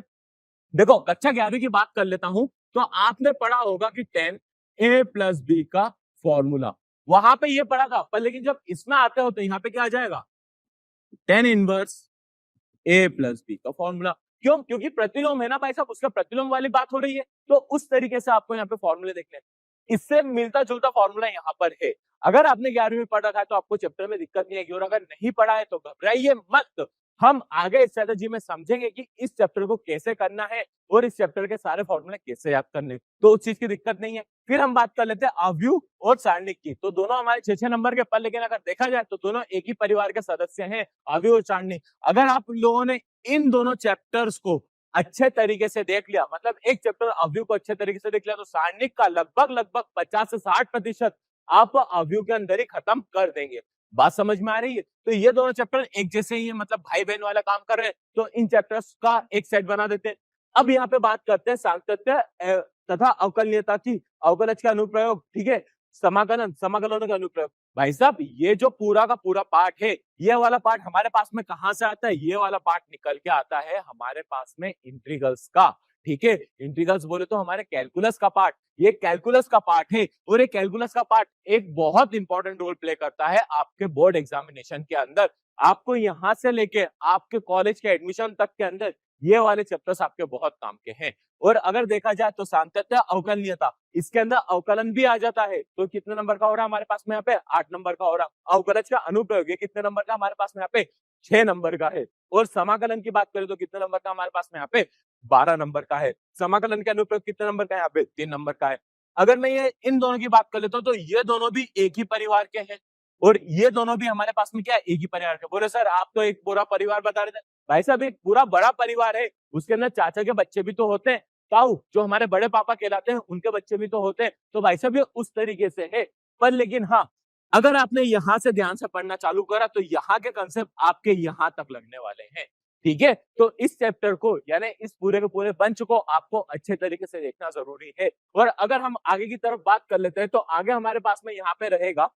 देखो, कक्षा 11वीं की बात कर लेता हूं, तो आपने पढ़ा होगा कि 10a+b का फॉर्मूला, वहां पे ये पढ़ा था। पर लेकिन जब इसमें आते हो तो यहाँ पे क्या आ जाएगा? 10 इनवर्स a+b का फॉर्मूला। क्यों? क्योंकि प्रतिलोम है ना भाई साहब, उसका प्रतिलोम वाली बात हो रही है। तो उस तरीके से आपको यहाँ पे फॉर्मूले देखने, इससे मिलता जुलता फॉर्मूला यहाँ पर है। अगर आपने 11वीं में पढ़ रखा है तो आपको चैप्टर में दिक्कत नहीं आएगी, और अगर नहीं पढ़ा है तो घबराइए मत। हम आगे स्ट्रेटेजी में समझेंगे कि इस चैप्टर को कैसे करना है और इस चैप्टर के सारे फॉर्मूले कैसे याद करने, तो उस चीज की दिक्कत नहीं है। फिर हम बात कर लेते हैं अवयव और सारणिक की। तो दोनों हमारे 6-6 नंबर के, पर लेकिन अगर देखा जाए तो दोनों एक ही परिवार के सदस्य हैं, अवयव और सारणिक। अगर आप लोगों ने इन दोनों चैप्टर्स को अच्छे तरीके से देख लिया, मतलब एक चैप्टर अवयव को अच्छे तरीके से देख लिया, तो सारणिक का लगभग 50 से 60% आप अवयव के अंदर ही खत्म कर देंगे। बात समझ में आ रही है? तो ये दोनों चैप्टर एक जैसे ही है, मतलब भाई बहन वाला काम कर रहे हैं। तो इन चैप्टर्स का एक सेट बना देते हैं। अब यहाँ पे बात करते हैं सातत्य तथा अवकलनीयता की, अवकलज के अनुप्रयोग। ठीक है, समाकलन, समाकलनों का अनुप्रयोग। भाई साहब ये जो पूरा का पूरा पार्ट है, ये वाला पार्ट हमारे पास में कहां से आता है? ये वाला पार्ट निकल के आता है हमारे पास में इंटीग्रल्स का। ठीक है, इंटीग्रल्स बोले तो हमारे कैलकुलस का पार्ट, ये कैलकुलस का पार्ट है। और ये कैलकुलस का पार्ट एक बहुत इंपॉर्टेंट रोल प्ले करता है आपके बोर्ड एग्जामिनेशन के अंदर। आपको यहाँ से लेके आपके कॉलेज के एडमिशन तक के अंदर ये वाले चैप्टर्स आपके बहुत काम के हैं। और अगर देखा जाए तो सातत्य अवकलनीयता, इसके अंदर अवकलन भी आ जाता है। तो कितने नंबर का हो रहा है हमारे पास में यहाँ पे? 8 नंबर का हो रहा है। अवकलज का अनुप्रयोग, ये कितने नंबर का हमारे पास में यहाँ पे? 6 नंबर का है। और समाकलन की बात करें तो कितने नंबर का हमारे पास में यहाँ पे? 12 नंबर का है। समाकलन के अनुप्रयोग कितने नंबर का है यहाँ पे? 3 नंबर का है। अगर मैं ये इन दोनों की बात कर लेता हूँ तो ये दोनों भी एक ही परिवार के हैं, और ये दोनों भी हमारे पास में क्या है? एक ही परिवार के। बोले सर आप तो एक पूरा परिवार बता रहे थे। भाई साहब एक पूरा बड़ा परिवार है, उसके अंदर चाचा के बच्चे भी तो होते हैं, ताऊ जो हमारे बड़े पापा कहलाते हैं उनके बच्चे भी तो होते हैं। तो भाई साहब ये उस तरीके से है। पर लेकिन हाँ, अगर आपने यहां से ध्यान से पढ़ना चालू करा तो यहाँ के कंसेप्ट आपके यहाँ तक लगने वाले हैं। ठीक है, तो इस चैप्टर को यानी इस पूरे के पूरे बंच को आपको अच्छे तरीके से देखना जरूरी है। और अगर हम आगे की तरफ बात कर लेते हैं तो आगे हमारे पास में यहाँ पे रहेगा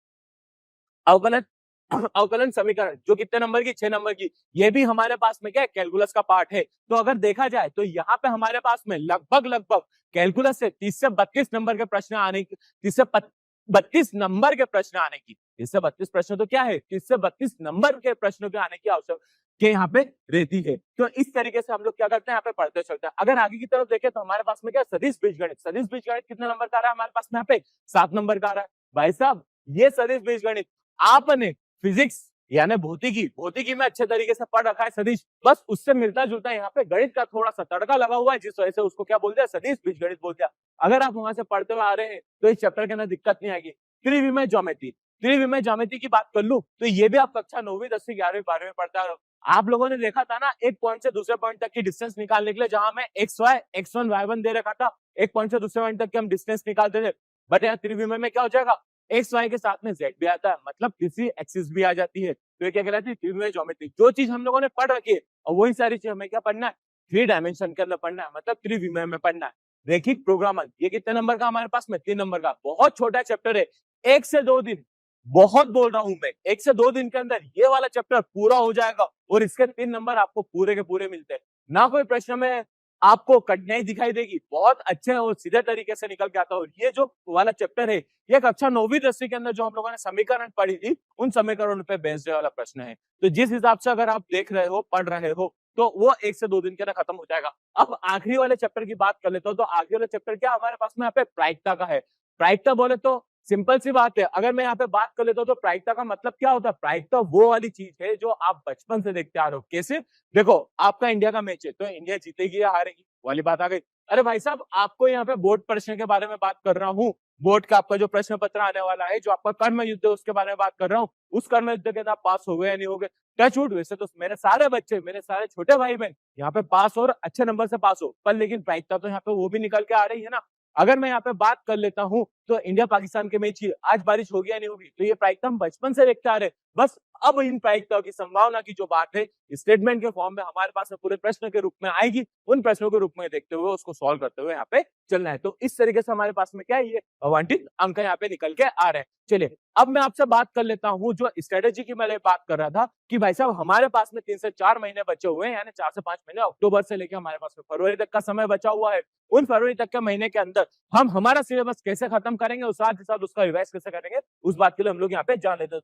अवकलन अवकलन समीकरण, जो कितने नंबर की, 6 नंबर की। ये भी हमारे पास में क्या है, कैलकुलस का पार्ट है। तो अगर देखा जाए तो यहाँ पे हमारे पास में लगभग कैलकुलस से 30 से 32 नंबर के प्रश्न आने की, 30 से 32 नंबर के प्रश्न आने की, 30 से 32 प्रश्न तो क्या है, 30 से 32 नंबर के प्रश्नों के आने की आवश्यक के यहाँ पे रहती है। तो इस तरीके से हम लोग क्या करते हैं, यहाँ पे पढ़ते चलते हैं। अगर आगे की तरफ देखें तो हमारे पास में क्या, सदिश बीजगणित। सदिश बीजगणित कितने नंबर का आ रहा है हमारे पास में, यहाँ पे 7 नंबर का आ रहा है। भाई साहब ये सदिश बीजगणित आपने फिजिक्स यानी भौतिकी में अच्छे तरीके से पढ़ रखा है सदिश, बस उससे मिलता जुलता यहाँ पे गणित का थोड़ा सा तड़का लगा हुआ है, जिस वजह से उसको क्या बोलते हैं, सदिश बीजगणित बोलते हैं। अगर आप वहां से पढ़ते हुए आ रहे हैं तो इस चैप्टर के अंदर दिक्कत नहीं आएगी। त्रिविमीय ज्योमेट्री की बात कर लूं तो ये भी आप कक्षा 9वीं 10वीं 11वीं 12वीं में पढ़ता रहो। आप लोगों ने देखा था ना, एक पॉइंट से दूसरे पॉइंट तक की डिस्टेंस निकालने के लिए जहां में x1 y1 दे रखा था, एक पॉइंट से दूसरे पॉइंट तक के हम डिस्टेंस निकालते थे। बट यहाँ त्रिविमीय में क्या हो जाएगा, एक्स वाई के साथ में जेड भी आता है, मतलब किसी एक्सिस भी आ जाती है। तो ये क्या कहलाती है, त्रिविमीय ज्योमेट्री। जो चीज हम लोगों ने पढ़ रखी है और वही सारी चीज हमें क्या पढ़ना है, 3 डायमेंशन के अंदर पढ़ना है, मतलब त्रिविमीय में पढ़ना है। रैखिक प्रोग्रामन, ये कितने नंबर का हमारे पास में, 3 नंबर का। बहुत छोटा चैप्टर है, 1 से 2 दिन, बहुत बोल रहा हूं मैं, 1 से 2 दिन के अंदर ये वाला चैप्टर पूरा हो जाएगा और इसके 3 नंबर आपको पूरे के पूरे मिलते हैं। ना कोई प्रश्न में आपको कठिनाई दिखाई देगी, बहुत अच्छे और सीधे तरीके से निकल के आता है। और ये जो वाला चैप्टर है, ये कक्षा 9वीं 10वीं के अंदर जो हम लोगों ने समीकरण पढ़ी थी, उन समीकरणों पे बेस्ड वाला प्रश्न है। तो जिस हिसाब से अगर आप देख रहे हो, पढ़ रहे हो, तो वो 1 से 2 दिन के अंदर खत्म हो जाएगा। अब आखिरी वाले चैप्टर की बात कर लेता हूँ। तो आखिरी वाला चैप्टर क्या हमारे पास में यहाँ पे प्रायिकता का है। प्रायिकता बोले तो सिंपल सी बात है, अगर मैं यहाँ पे बात कर लेता हूँ तो प्रायिकता का मतलब क्या होता है, प्रायिकता वो वाली चीज है जो आप बचपन से देखते आ रहे हो। कैसे, देखो आपका इंडिया का मैच है तो इंडिया जीतेगी या हारेगी वाली बात आ गई। अरे भाई साहब, आपको यहाँ पे बोर्ड प्रश्न के बारे में बात कर रहा हूँ। बोर्ड का आपका जो प्रश्न पत्र आने वाला है, जो आपका कर्म युद्ध है, उसके बारे में बात कर रहा हूँ। उस कर्म युद्ध के अंदर आप पास हो गए या नहीं हो गए, टच वुड। वैसे तो मेरे सारे बच्चे, मेरे सारे छोटे भाई बहन यहाँ पे पास और अच्छे नंबर से पास हो, पर लेकिन प्रायिकता तो यहाँ पे वो भी निकल के आ रही है ना। अगर मैं यहाँ पे बात कर लेता हूँ तो इंडिया पाकिस्तान के मैच की आज बारिश होगी या नहीं होगी, तो ये प्रायिकता हम बचपन से देखते आ रहे हैं। बस अब इन प्रायिकताओं की संभावना की जो बात है, स्टेटमेंट के फॉर्म में हमारे पास में पूरे प्रश्न के रूप में आएगी। उन प्रश्नों के रूप में देखते हुए उसको सॉल्व करते हुए यहाँ पे चलना है। तो इस तरीके से हमारे पास में क्या है, ये अवांछित अंक यहाँ पे निकल के आ रहे हैं। चलिए अब मैं आपसे बात कर लेता हूँ, जो स्ट्रेटेजी की मैं बात कर रहा था कि भाई साहब हमारे पास में 3 से 4 महीने बचे हुए हैं, यानी 4 से 5 महीने, अक्टूबर से लेकर हमारे पास में फरवरी तक का समय बचा हुआ है। उन फरवरी तक के महीने के अंदर हम हमारा सिलेबस कैसे खत्म करेंगे और साथ ही साथ उसका रिवाइज कैसे करेंगे, उस बात के लिए हम लोग यहाँ पे जान लेते हैं।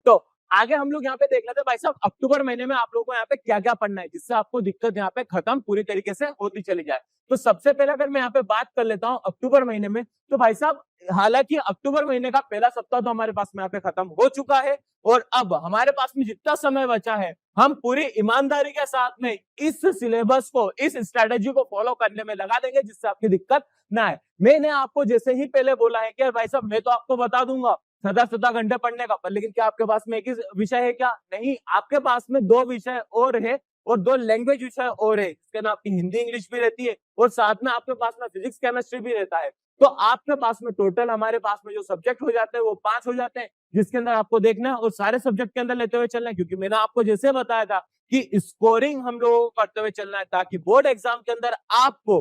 तो आगे हम लोग यहाँ पे देख लेते हैं भाई साहब, अक्टूबर महीने में आप लोगों को यहाँ पे क्या क्या पढ़ना है, जिससे आपको दिक्कत यहाँ पे खत्म पूरी तरीके से होती चली जाए। तो सबसे पहले अगर मैं यहाँ पे बात कर लेता हूँ अक्टूबर महीने में, तो भाई साहब हालांकि अक्टूबर महीने का पहला सप्ताह तो हमारे पास में यहाँ पे खत्म हो चुका है, और अब हमारे पास में जितना समय बचा है, हम पूरी ईमानदारी के साथ में इस सिलेबस को, इस स्ट्रेटेजी को फॉलो करने में लगा देंगे, जिससे आपकी दिक्कत ना आए। मैंने आपको जैसे ही पहले बोला है कि भाई साहब मैं तो आपको बता दूंगा 7 घंटे पढ़ने का, पर लेकिन क्या आपके पास में एक ही विषय है क्या, नहीं, आपके पास में 2 विषय और है और 2 लैंग्वेज विषय और है। इसके अंदर आपकी हिंदी इंग्लिश भी रहती है और साथ में आपके पास में फिजिक्स केमिस्ट्री भी रहता है। तो आपके पास में टोटल हमारे पास में जो सब्जेक्ट हो जाते हैं वो 5 हो जाते हैं, जिसके अंदर आपको देखना है और सारे सब्जेक्ट के अंदर लेते हुए चलना है। क्योंकि मैंने आपको जैसे बताया था कि स्कोरिंग हम लोगों को करते हुए चलना है, ताकि बोर्ड एग्जाम के अंदर आपको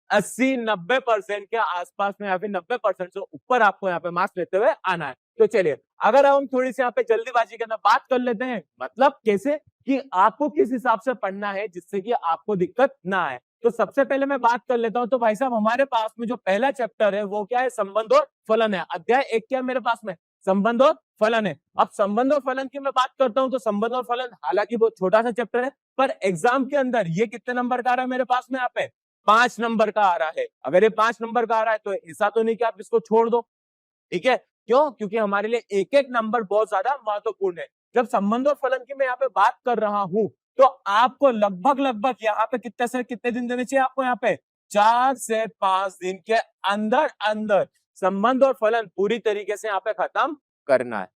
80-90% के आसपास में या फिर 90% से ऊपर आपको यहाँ पे मार्क्स लेते हुए आना है। तो चलिए अगर हम थोड़ी सी यहाँ पे जल्दीबाजी के अंदर बात कर लेते हैं, मतलब कैसे कि आपको किस हिसाब से पढ़ना है जिससे कि आपको दिक्कत ना आए। तो सबसे पहले मैं बात कर लेता हूं। तो भाई साहब हमारे पास में जो पहला चैप्टर है वो क्या है, संबंध और फलन है। अध्याय 1 क्या है मेरे पास में, संबंध और फलन है। अब संबंध और फलन की मैं बात करता हूं तो संबंध और फलन हालांकि बहुत छोटा सा चैप्टर है, पर एग्जाम के अंदर ये कितने नंबर का आ रहा है मेरे पास में, यहाँ पे 5 नंबर का आ रहा है। अगर ये 5 नंबर का आ रहा है तो ऐसा तो नहीं कि आप इसको छोड़ दो, ठीक है। क्यों, क्योंकि हमारे लिए एक एक नंबर बहुत ज्यादा महत्वपूर्ण है। जब संबंध और फलन की मैं यहाँ पे बात कर रहा हूं तो आपको लगभग यहाँ पे कितने से कितने दिन देने चाहिए, आपको यहाँ पे 4 से 5 दिन के अंदर अंदर संबंध और फलन पूरी तरीके से यहाँ पे खत्म करना है।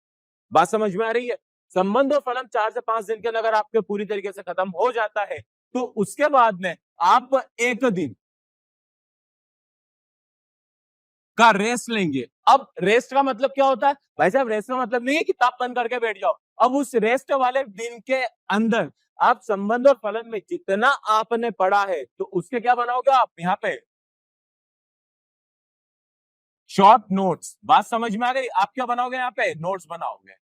बात समझ में आ रही है, संबंध और फलन 4 से 5 दिन के अंदर अगर आपके पूरी तरीके से खत्म हो जाता है तो उसके बाद में आप एक दिन का रेस्ट लेंगे। अब रेस्ट का मतलब क्या होता है भाई साहब? रेस्ट का मतलब नहीं है किताब बंद करके बैठ जाओ। अब उस रेस्ट वाले दिन के अंदर आप संबंध और फलन में जितना आपने पढ़ा है तो उसके क्या बनाओगे आप यहाँ पे? Short notes. बात समझ में आ गई? आप क्या बनाओगे यहाँ पे? नोट्स बनाओगे,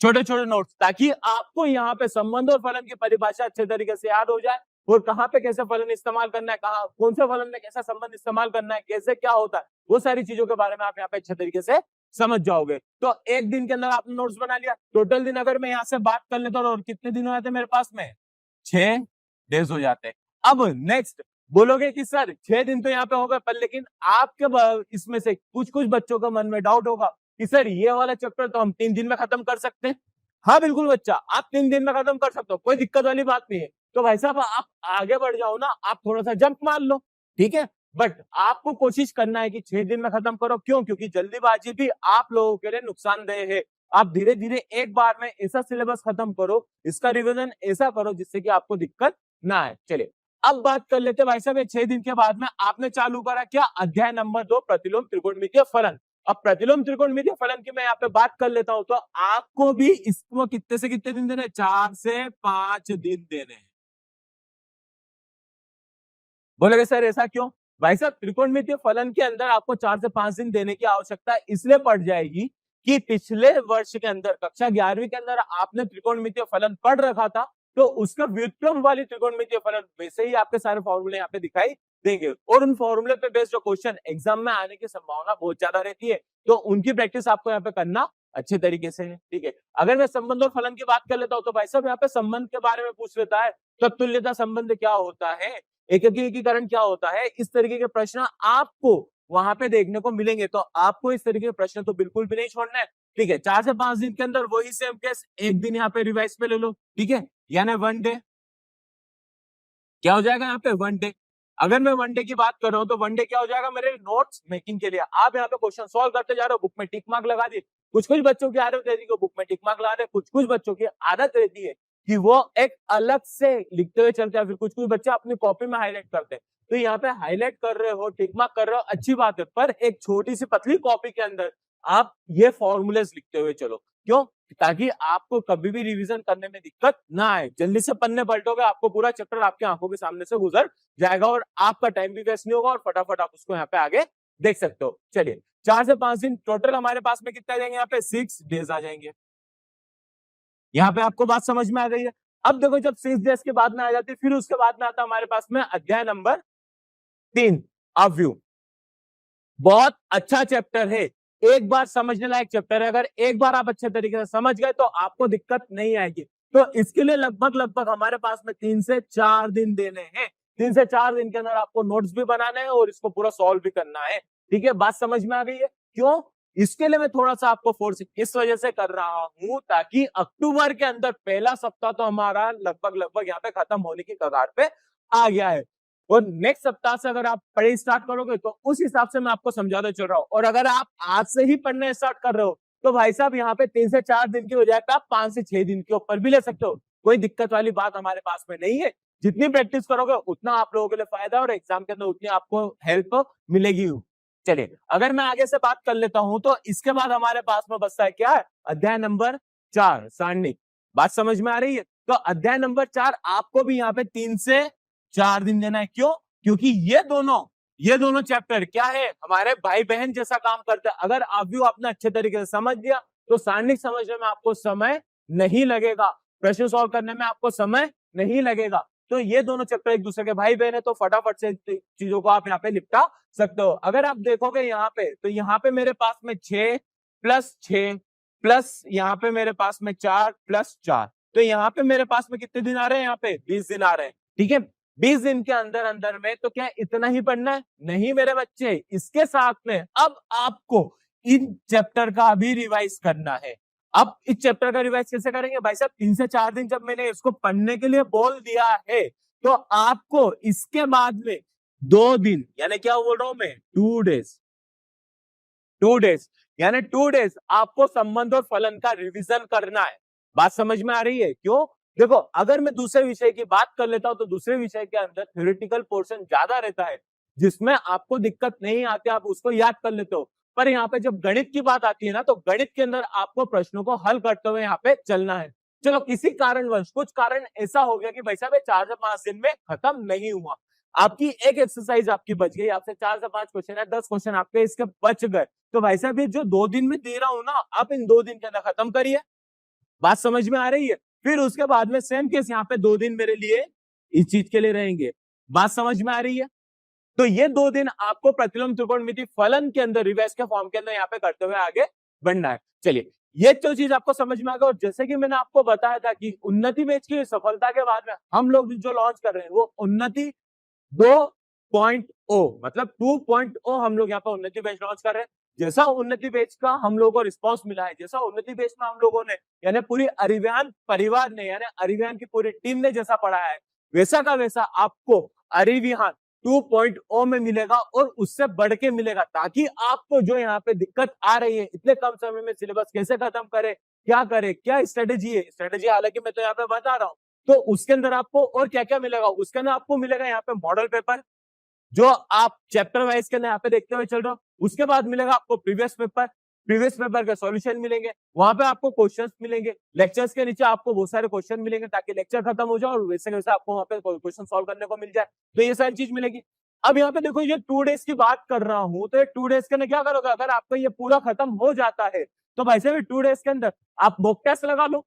छोटे छोटे नोट्स, ताकि आपको यहाँ पे संबंध और फलन की परिभाषा अच्छे तरीके से याद हो जाए और कहाँ पे कैसे फलन इस्तेमाल करना है, कहाँ कौन से फलन में कैसा संबंध इस्तेमाल करना है, कैसे क्या होता है, वो सारी चीजों के बारे में आप यहाँ पे अच्छे तरीके से समझ जाओगे। तो एक दिन के अंदर आपने नोट्स बना लिया। टोटल दिन अगर मैं यहाँ से बात कर लेता हूँ और कितने दिन हो जाते मेरे पास में? 6 डेज हो जाते हैं। अब नेक्स्ट बोलोगे कि सर 6 दिन तो यहाँ पे हो गए, पर लेकिन आपके इसमें से कुछ कुछ बच्चों का मन में डाउट होगा कि सर ये वाला चैप्टर तो हम 3 दिन में खत्म कर सकते हैं। हाँ बिल्कुल बच्चा, आप 3 दिन में खत्म कर सकते हो, कोई दिक्कत वाली बात नहीं है। तो भाई साहब आप आगे बढ़ जाओ ना, आप थोड़ा सा जंप मार लो, ठीक है। बट आपको कोशिश करना है कि 6 दिन में खत्म करो। क्यों? क्योंकि जल्दीबाजी भी आप लोगों के लिए नुकसानदेह है। आप धीरे धीरे एक बार में ऐसा सिलेबस खत्म करो, इसका रिविजन ऐसा करो जिससे कि आपको दिक्कत ना आए। चलिए अब बात कर लेते हैं भाई साहब, 6 दिन के बाद में आपने चालू करा क्या? अध्याय नंबर 2, प्रतिलोम त्रिकोणमितीय फलन। अब प्रतिलोम त्रिकोणमितीय फलन की मैं यहाँ पे बात कर लेता हूं, तो आपको भी इसको कितने से कितने दिन देने? 4 से 5 दिन देने हैं। बोलेगे सर ऐसा क्यों? भाई साहब त्रिकोणमितीय फलन के अंदर आपको 4 से 5 दिन देने की आवश्यकता इसलिए पड़ जाएगी कि पिछले वर्ष के अंदर कक्षा 11वीं के अंदर आपने त्रिकोणमितीय फलन पढ़ रखा था, तो उसका व्युत्क्रम वाली त्रिकोणमितीय फलन वैसे ही आपके सारे फॉर्मूले यहाँ पे दिखाई देंगे और उन फॉर्मूले पे बेस्ड जो क्वेश्चन एग्जाम में आने की संभावना बहुत ज्यादा रहती है, तो उनकी प्रैक्टिस आपको यहाँ पे करना अच्छे तरीके से है, ठीक है। अगर मैं संबंध और फलन की बात कर लेता हूँ तो भाई साहब यहाँ पे संबंध के बारे में पूछ लेता है, तत्तुल्यता संबंध क्या होता है, एकीकरण क्या होता है, इस तरीके के प्रश्न आपको वहां पे देखने को मिलेंगे। तो आपको इस तरीके के प्रश्न तो बिल्कुल भी नहीं छोड़ना है, ठीक है। 4 से 5 दिन के अंदर वही सेम केस, एक दिन यहाँ पे रिवाइज पे ले लो, ठीक है, यानी 1 डे। क्या हो जाएगा यहाँ पे? 1 डे। अगर मैं 1 डे की बात कर रहा हूँ तो 1 डे क्या हो जाएगा मेरे? नोट्स मेकिंग के लिए आप यहाँ पे क्वेश्चन सॉल्व करते जा रहे हो, बुक में टिक मार्क लगा दिए। कुछ कुछ बच्चों की आदत रहती है बुक में टिक मार्क लगा दे, कुछ कुछ बच्चों की आदत रहती है कि वो एक अलग से लिखते हुए चलते हैं, फिर कुछ कुछ बच्चे अपनी कॉपी में हाईलाइट करते हैं। तो यहाँ पे हाईलाइट कर रहे हो, टिक मार्क कर रहे हो, अच्छी बात है, पर एक छोटी सी पतली कॉपी के अंदर आप ये फॉर्मूलेस लिखते हुए चलो। क्यों? ताकि आपको कभी भी रिवीजन करने में दिक्कत ना आए। जल्दी से पन्ने पलटोगे, आपको पूरा चैप्टर आपकी आंखों के सामने से गुजर जाएगा और आपका टाइम भी वेस्ट नहीं होगा और फटाफट आप उसको यहाँ पे आगे देख सकते हो। चलिए 4 से 5 दिन टोटल हमारे पास में कितने आ जाएंगे? यहाँ पे 6 डेज आ जाएंगे। यहाँ पे आपको बात समझ में आ गई है? अब देखो जब 6 डेज के बाद में आ जाती है, फिर उसके बाद में आता है हमारे पास में अध्याय नंबर 3, अवयव। बहुत अच्छा चैप्टर है, एक बार समझने लायक चैप्टर है। अगर एक बार आप अच्छे तरीके से समझ गए तो आपको दिक्कत नहीं आएगी। तो इसके लिए लगभग लगभग हमारे पास में 3 से 4 दिन देने हैं। 3 से 4 दिन के अंदर आपको नोट्स भी बनाने हैं और इसको पूरा सॉल्व भी करना है, ठीक है। बात समझ में आ गई है? क्यों? इसके लिए मैं थोड़ा सा आपको फोर्स इस वजह से कर रहा हूं ताकि अक्टूबर के अंदर पहला सप्ताह तो हमारा लगभग लगभग यहाँ पे खत्म होने की कगार पे आ गया है और नेक्स्ट सप्ताह से अगर आप पढ़ाई स्टार्ट करोगे तो उस हिसाब से मैं आपको समझाते चल रहा हूँ। और अगर आप आज से ही पढ़ने स्टार्ट कर रहे हो तो भाई साहब यहाँ पे 3 से 4 दिन की हो जाएगा, आप 5 से 6 दिन के ऊपर भी ले सकते हो, कोई दिक्कत वाली बात हमारे पास में नहीं है। जितनी प्रैक्टिस करोगे उतना आप लोगों के लिए फायदा और एग्जाम के अंदर उतनी आपको हेल्प मिलेगी। चलिए अगर मैं आगे से बात कर लेता हूं तो इसके बाद हमारे पास में बचता है क्या? अध्याय नंबर 4, सारणिक। बात समझ में आ रही है? तो अध्याय नंबर 4 आपको भी यहाँ पे 3 से 4 दिन देना है। क्यों? क्योंकि ये दोनों चैप्टर क्या है? हमारे भाई बहन जैसा काम करते हैं। अगर आप आपने अच्छे तरीके से समझ लिया तो सारणिक समझने में आपको समय नहीं लगेगा, प्रश्न सॉल्व करने में आपको समय नहीं लगेगा। तो ये दोनों चैप्टर एक दूसरे के भाई बहन है, तो फटाफट से चीजों को आप यहाँ पे निपटा सकते हो। अगर आप देखोगे यहाँ पे तो यहाँ पे मेरे पास में 6 प्लस 6 प्लस यहाँ पे मेरे पास में 4 प्लस 4, तो यहाँ पे मेरे पास में कितने दिन आ रहे हैं? यहाँ पे 20 दिन आ रहे हैं, ठीक है। 20 दिन के अंदर अंदर में तो क्या इतना ही पढ़ना है? नहीं मेरे बच्चे, इसके साथ में अब आपको इन चैप्टर का भी रिवाइज करना है। अब इस चैप्टर का रिवाइज कैसे करेंगे भाई साहब? 3 से 4 दिन जब मैंने इसको पढ़ने के लिए बोल दिया है तो आपको इसके बाद में 2 दिन, यानी क्या बोल रहा हूं मैं? 2 डेज यानी 2 डेज आपको संबंध और फलन का रिवीजन करना है। बात समझ में आ रही है? क्यों? देखो अगर मैं दूसरे विषय की बात कर लेता हूं तो दूसरे विषय के अंदर थ्योरेटिकल पोर्शन ज्यादा रहता है, जिसमें आपको दिक्कत नहीं आती, आप उसको याद कर लेते हो। पर यहाँ पे जब गणित की बात आती है ना, तो गणित के अंदर आपको प्रश्नों को हल करते हुए यहाँ पे चलना है। चलो किसी कारणवश कुछ कारण ऐसा हो गया कि भाई साहब 4 से 5 दिन में खत्म नहीं हुआ, आपकी एक एक्सरसाइज आपकी बच गई, आपसे 4 से 5 क्वेश्चन है, 10 क्वेश्चन आपके इसके बच गए, तो भाई साहब ये जो 2 दिन में दे रहा हूं ना, आप इन 2 दिन के अंदर खत्म करिए। बात समझ में आ रही है? फिर उसके बाद में सेम केस यहाँ पे 2 दिन मेरे लिए इस चीज के लिए रहेंगे। बात समझ में आ रही है? तो ये 2 दिन आपको प्रतिलोम त्रिकोणमिति फलन के अंदर रिवाइज के फॉर्म के अंदर यहाँ पे करते हुए आगे बढ़ना है। चलिए, ये तो चीज आपको समझ में आ गया। और जैसे कि मैंने आपको बताया था कि उन्नति बैच की सफलता के बाद में हम लोग जो लॉन्च कर रहे हैं वो उन्नति 2.0 मतलब 2.0 हम लोग यहाँ पे उन्नति बैच लॉन्च कर रहे हैं। जैसा उन्नति बैच का हम लोगों को रिस्पांस मिला है, जैसा उन्नति बैच में हम लोगों ने यानी पूरी अरिव्यान परिवार ने यानी अरिव्यान की पूरी टीम ने जैसा पढ़ाया है, वैसा का वैसा आपको अरिव्यान 2.0 में मिलेगा और उससे बढ़ के मिलेगा, ताकि आपको जो यहाँ पे दिक्कत आ रही है इतने कम समय में सिलेबस कैसे खत्म करे, क्या स्ट्रेटेजी है, स्ट्रेटेजी हालांकि मैं तो यहाँ पे बता रहा हूँ, तो उसके अंदर आपको और क्या क्या मिलेगा, उसके अंदर आपको मिलेगा यहाँ पे मॉडल पेपर जो आप चैप्टर वाइज के अंदर यहाँ पे देखते हुए चल रहे हो। उसके बाद मिलेगा आपको प्रीवियस पेपर के सॉल्यूशन मिलेंगे, वहां पे आपको क्वेश्चंस मिलेंगे, लेक्चर्स के नीचे आपको बहुत सारे क्वेश्चन मिलेंगे ताकि लेक्चर खत्म हो जाए और वैसे वैसे आपको वहां पे क्वेश्चन सॉल्व करने को मिल जाए। तो ये सारी चीज मिलेगी। अब यहाँ पे देखो ये 2 डेज की बात कर रहा हूँ, तो ये 2 डेज के अंदर क्या करोगे, अगर आपका ये पूरा खत्म हो जाता है तो भाई साहब 2 डेज के अंदर आप मॉक टेस्ट लगा लो।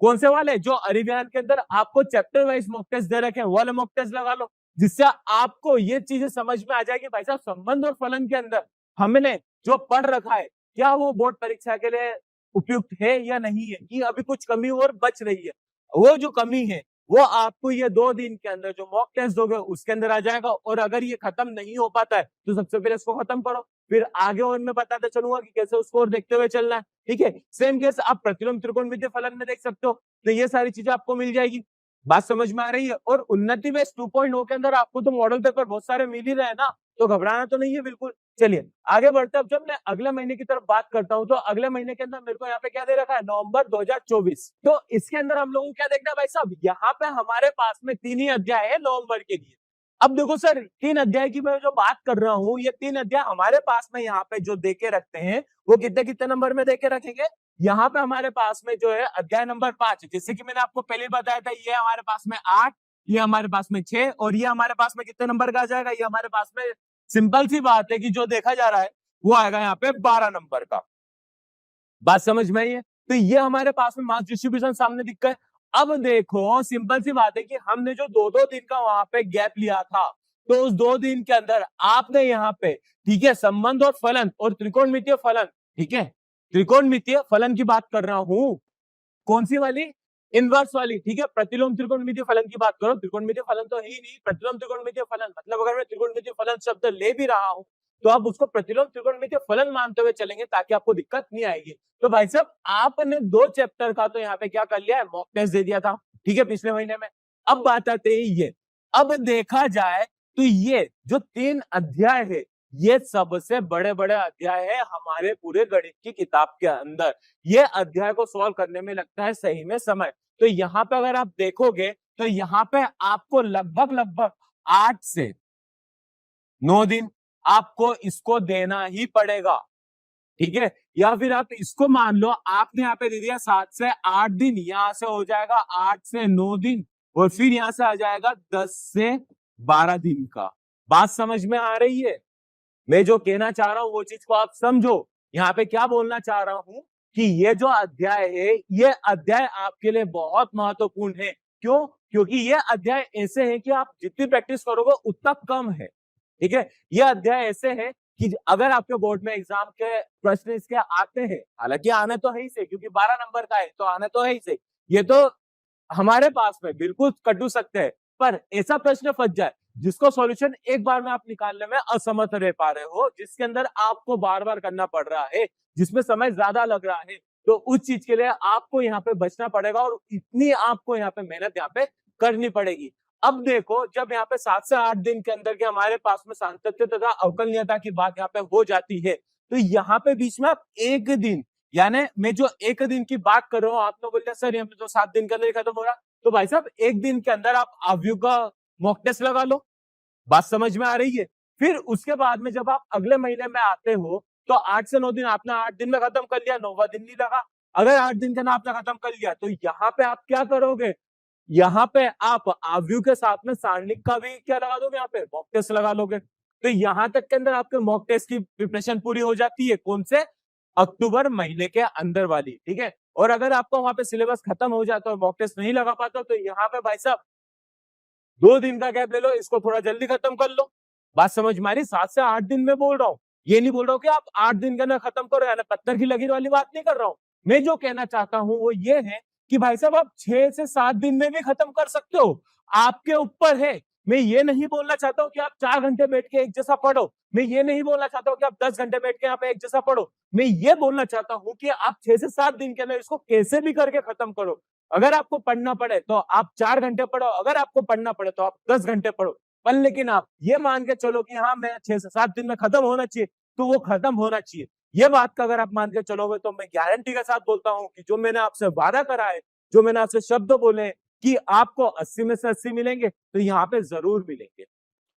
कौन से वाले? जो अरिव्यान के अंदर आपको चैप्टर वाइज मॉक टेस्ट दे रखे हैं, वो वाले मॉक टेस्ट लगा लो, जिससे आपको ये चीजें समझ में आ जाएगी भाई साहब संबंध और फलन के अंदर हमने जो पढ़ रखा है क्या वो बोर्ड परीक्षा के लिए उपयुक्त है या नहीं है, कि अभी कुछ कमी और बच रही है। वो जो कमी है वो आपको ये 2 दिन के अंदर जो मॉक टेस्ट दोगे उसके अंदर आ जाएगा। और अगर ये खत्म नहीं हो पाता है तो सबसे पहले इसको खत्म करो, फिर आगे और मैं बताते चलूंगा कि कैसे उसको और देखते हुए चलना है। ठीक है, सेम केस आप प्रतिलोम त्रिकोणमितीय फलन में देख सकते हो, तो ये सारी चीजें आपको मिल जाएगी। बात समझ में आ रही है? और उन्नति बेस 2.0 के अंदर आपको तो मॉडल पेपर बहुत सारे मिल ही रहे हैं ना, तो घबराना तो नहीं है बिल्कुल। चलिए आगे बढ़ते हैं। अब जब मैं अगले महीने की तरफ बात करता हूं, तो अगले महीने के अंदर मेरे को यहाँ पे क्या दे रखा है, नवंबर 2024। तो इसके अंदर हम लोगों को क्या देखना है भाई साहब, यहाँ पे हमारे पास में 3 ही अध्याय है नवंबर के लिए। अब देखो सर, 3 अध्याय की मैं जो बात कर रहा हूँ, ये 3 अध्याय हमारे पास में यहाँ पे जो देके रखते हैं वो कितने कितने नंबर में देके रखेंगे। यहाँ पे हमारे पास में जो है अध्याय नंबर 5, जैसे कि मैंने आपको पहले बताया था, ये हमारे पास में 8, ये हमारे पास में 6 और ये हमारे पास में कितने नंबर का आ जाएगा, ये हमारे पास में सिंपल सी बात है कि जो देखा जा रहा है वो आएगा यहाँ पे 12 नंबर का। बात समझ में आई है? तो ये हमारे पास में मार्क्स डिस्ट्रीब्यूशन सामने दिख गया है। अब देखो सिंपल सी बात है कि हमने जो 2-2 दिन का वहां पे गैप लिया था, तो उस 2 दिन के अंदर आपने यहाँ पे ठीक है संबंध और फलन और त्रिकोणमितीय फलन, ठीक है त्रिकोणमितीय फलन की बात कर रहा हूं, कौन सी वाली, इनवर्स वाली, ठीक है प्रतिलोम त्रिकोणमितीय फलन की बात करो। त्रिकोणमितीय फलन तो है ही नहीं, प्रतिलोम त्रिकोणमितीय फलन मतलब अगर मैं त्रिकोणमितीय फलन शब्द ले भी रहा हूं तो आप उसको प्रतिलोम त्रिकोणमितीय फलन मानते हुए चलेंगे ताकि आपको दिक्कत नहीं आएगी। तो भाई साहब आपने 2 चैप्टर का तो यहाँ पे क्या कर लिया है, मॉक टेस्ट दे दिया था, ठीक है पिछले महीने में। अब बात आते हैं ये, अब देखा जाए तो ये जो 3 अध्याय है ये सबसे बड़े बड़े अध्याय है हमारे पूरे गणित की किताब के अंदर। ये अध्याय को सॉल्व करने में लगता है सही में समय। तो यहाँ पे अगर आप देखोगे तो यहाँ पे आपको लगभग 8 से 9 दिन आपको इसको देना ही पड़ेगा, ठीक है। या फिर आप इसको मान लो, आपने यहाँ पे दे दिया 7 से 8 दिन, यहाँ से हो जाएगा 8 से 9 दिन और फिर यहाँ से आ जाएगा 10 से 12 दिन का। बात समझ में आ रही है? मैं जो कहना चाह रहा हूं वो चीज को आप समझो। यहाँ पे क्या बोलना चाह रहा हूं कि ये जो अध्याय है ये अध्याय आपके लिए बहुत महत्वपूर्ण है। क्यों? क्योंकि ये अध्याय ऐसे है कि आप जितनी प्रैक्टिस करोगे उतना कम है, ठीक है। ये अध्याय ऐसे है कि अगर आपके बोर्ड में एग्जाम के प्रश्न इसके आते हैं, हालांकि आने तो है ही से, क्योंकि 12 नंबर का है तो आने तो है ही से, ये तो हमारे पास में बिल्कुल कटू सकते हैं, पर ऐसा प्रश्न फंस जाए जिसको सॉल्यूशन एक बार में आप निकालने में असमर्थ रह पा रहे हो, जिसके अंदर आपको बार बार करना पड़ रहा है, जिसमें समय ज्यादा लग रहा है, तो उस चीज के लिए आपको यहाँ पे बचना पड़ेगा और इतनी आपको यहाँ पे मेहनत यहाँ पे करनी पड़ेगी। अब देखो जब यहाँ पे 7 से 8 दिन के अंदर के हमारे पास में सातत्य तथा अवकलनीयता की बात यहाँ पे हो जाती है, तो यहाँ पे बीच में आप एक दिन, यानी मैं जो एक दिन की बात कर रहा हूँ, आप लोग बोलते हैं सर हमें तो 7 दिन के अंदर खत्म हो रहा, तो भाई साहब एक दिन के अंदर आप आव्यूह का मॉक टेस्ट लगा लो। बात समझ में आ रही है? फिर उसके बाद में जब आप अगले महीने में आते हो तो 8 से 9 दिन आपने 8 दिन में खत्म कर लिया, 9वां दिन नहीं लगा। अगर 8 दिन का ना आपने खत्म कर लिया तो यहाँ पे आप क्या करोगे, यहाँ पे आप आव्यू के साथ में सारणिक का भी क्या लगा दोगे, यहाँ पे मॉक टेस्ट लगा लोगे। तो यहाँ तक के अंदर आपके मॉक टेस्ट की प्रिपरेशन पूरी हो जाती है, कौन से, अक्टूबर महीने के अंदर वाली, ठीक है। और अगर आपका वहां पे सिलेबस खत्म हो जाता है और मॉक टेस्ट नहीं लगा पाता तो यहाँ पे भाई साहब 2 दिन का गैप ले लो, इसको थोड़ा जल्दी खत्म कर लो। बात समझ में आ रही, 7 से 8 दिन में बोल रहा हूँ, ये नहीं बोल रहा हूँ कि आप 8 दिन का ना खत्म करो, या ना पत्थर की लकीर वाली बात नहीं कर रहा हूँ। मैं जो कहना चाहता हूँ वो ये है कि भाई साहब आप 6 से 7 दिन में भी खत्म कर सकते हो, आपके ऊपर है। मैं ये नहीं बोलना चाहता हूँ कि आप 4 घंटे बैठ के एक जैसा पढ़ो, मैं ये नहीं बोलना चाहता हूँ कि आप 10 घंटे बैठ के यहाँ पे एक जैसा पढ़ो, मैं ये बोलना चाहता हूँ कि आप 6 से 7 दिन के अंदर इसको कैसे भी करके खत्म करो। अगर आपको पढ़ना पड़े तो आप 4 घंटे पढ़ो, अगर आपको पढ़ना पड़े तो आप 10 घंटे पढ़ो, पर लेकिन आप ये मान के चलो कि हाँ मैं 6 से 7 दिन में खत्म होना चाहिए तो वो खत्म होना चाहिए। ये बात का अगर आप मान के चलोगे तो मैं गारंटी के साथ बोलता हूँ कि जो मैंने आपसे वादा करा है, जो मैंने आपसे शब्द बोले कि आपको 80 में से 80 मिलेंगे, तो यहाँ पे जरूर मिलेंगे।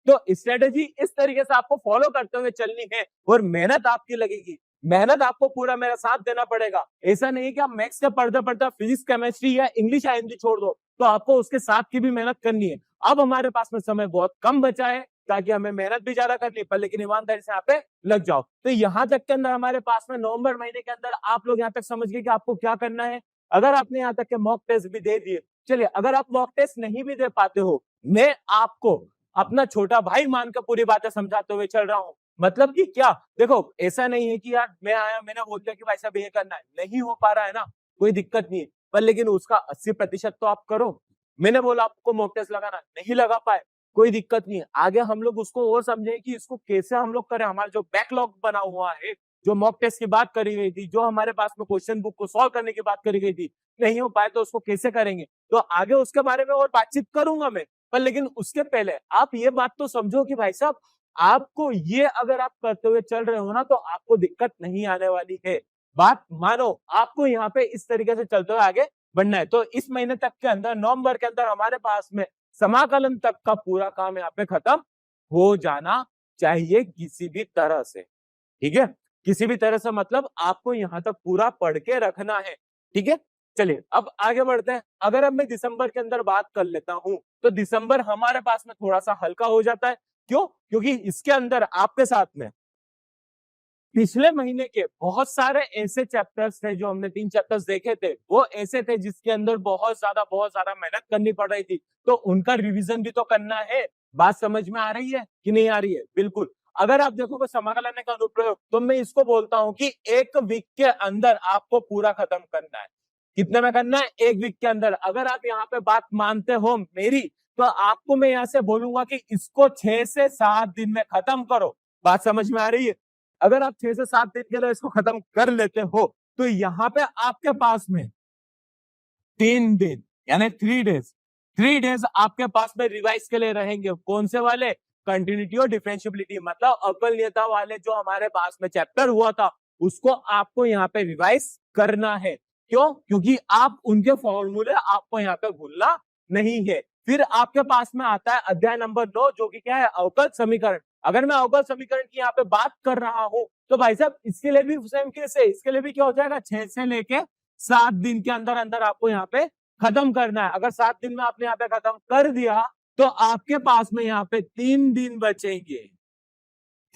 तो स्ट्रेटेजी इस तरीके से आपको फॉलो करते हुए चलनी है और मेहनत आपकी लगेगी, मेहनत आपको पूरा मेरा साथ देना पड़ेगा। ऐसा नहीं कि आप मैथ्स के पढ़ते पढ़ते फिजिक्स केमिस्ट्री या इंग्लिश या हिंदी छोड़ दो, तो आपको उसके साथ की भी मेहनत करनी है। अब हमारे पास में समय बहुत कम बचा है ताकि हमें मेहनत भी ज्यादा करनी पर लेकिन ईमानदारी से यहाँ पे लग जाओ। तो यहाँ तक के अंदर हमारे पास में नवंबर महीने के अंदर आप लोग यहाँ तक समझ गए कि आपको क्या करना है। अगर आपने यहाँ तक के मॉक टेस्ट भी दे दिए, चलिए अगर आप मॉक टेस्ट नहीं भी दे पाते हो, मैं आपको अपना छोटा भाई मानकर पूरी बातें समझाते हुए चल रहा हूँ। मतलब कि क्या, देखो ऐसा नहीं है कि यार मैं आया मैंने बोल दिया कि भाई साहब ये करना है, नहीं हो पा रहा है ना, कोई दिक्कत नहीं है, पर लेकिन उसका 80% तो आप करो। मैंने बोला आपको मॉक टेस्ट लगाना, नहीं लगा पाए, कोई दिक्कत नहीं है, आगे हम लोग उसको और समझें कि इसको कैसे हम लोग करें। हमारा जो बैकलॉग बना हुआ है, जो मॉक टेस्ट की बात करी गई थी, जो हमारे पास में क्वेश्चन बुक को सॉल्व करने की बात करी गई थी, नहीं हो पाए तो उसको कैसे करेंगे, तो आगे उसके बारे में और बातचीत करूंगा मैं। पर लेकिन उसके पहले आप ये बात तो समझो कि भाई साहब आपको ये अगर आप करते हुए चल रहे हो ना तो आपको दिक्कत नहीं आने वाली है। बात मानो, आपको यहाँ पे इस तरीके से चलते हुए आगे बढ़ना है। तो इस महीने तक के अंदर, नवंबर के अंदर हमारे पास में समाकलन तक का पूरा काम यहाँ पे खत्म हो जाना चाहिए किसी भी तरह से, ठीक है। किसी भी तरह से मतलब आपको यहाँ तक पूरा पढ़ के रखना है, ठीक है। चलिए अब आगे बढ़ते हैं। अगर अब मैं दिसंबर के अंदर बात कर लेता हूं तो दिसंबर हमारे पास में थोड़ा सा हल्का हो जाता है। क्यों? क्योंकि इसके अंदर आपके साथ में पिछले महीने के बहुत सारे ऐसे चैप्टर्स थे, जो हमने 3 चैप्टर्स देखे थे, वो ऐसे थे जिसके अंदर बहुत ज्यादा मेहनत करनी पड़ रही थी, तो उनका रिवीजन भी तो करना है। बात समझ में आ रही है कि नहीं आ रही है? बिल्कुल। अगर आप देखोगे समाकलन का अनुप्रयोग, तो मैं इसको बोलता हूं कि 1 वीक के अंदर आपको पूरा खत्म करना है। कितने में करना है? 1 वीक के अंदर। अगर आप यहाँ पे बात मानते हो मेरी, तो आपको मैं यहाँ से बोलूंगा कि इसको 6 से 7 दिन में खत्म करो। बात समझ में आ रही है? अगर आप 6 से 7 दिन के लिए इसको खत्म कर लेते हो तो यहाँ पे आपके पास में 3 दिन यानी 3 डेज आपके पास में रिवाइज के लिए रहेंगे। कौन से वाले? कंटिन्यूटी और डिफरेंशियबिलिटी, मतलब अवकलनीयता वाले जो हमारे पास में चैप्टर हुआ था उसको आपको यहाँ पे रिवाइज करना है। क्यों? क्योंकि आप उनके फॉर्मूले आपको यहाँ पे भूलना नहीं है। फिर आपके पास में आता है अध्याय नंबर 9, जो कि क्या है? अवकल समीकरण। अगर मैं अवकल समीकरण की यहाँ पे बात कर रहा हूं तो भाई साहब इसके लिए भी सेम केस है, इसके लिए भी क्या हो जाएगा? 6 से लेके 7 दिन के अंदर अंदर आपको यहाँ पे खत्म करना है। अगर 7 दिन में आपने यहाँ पे खत्म कर दिया तो आपके पास में यहाँ पे 3 दिन बचेंगे,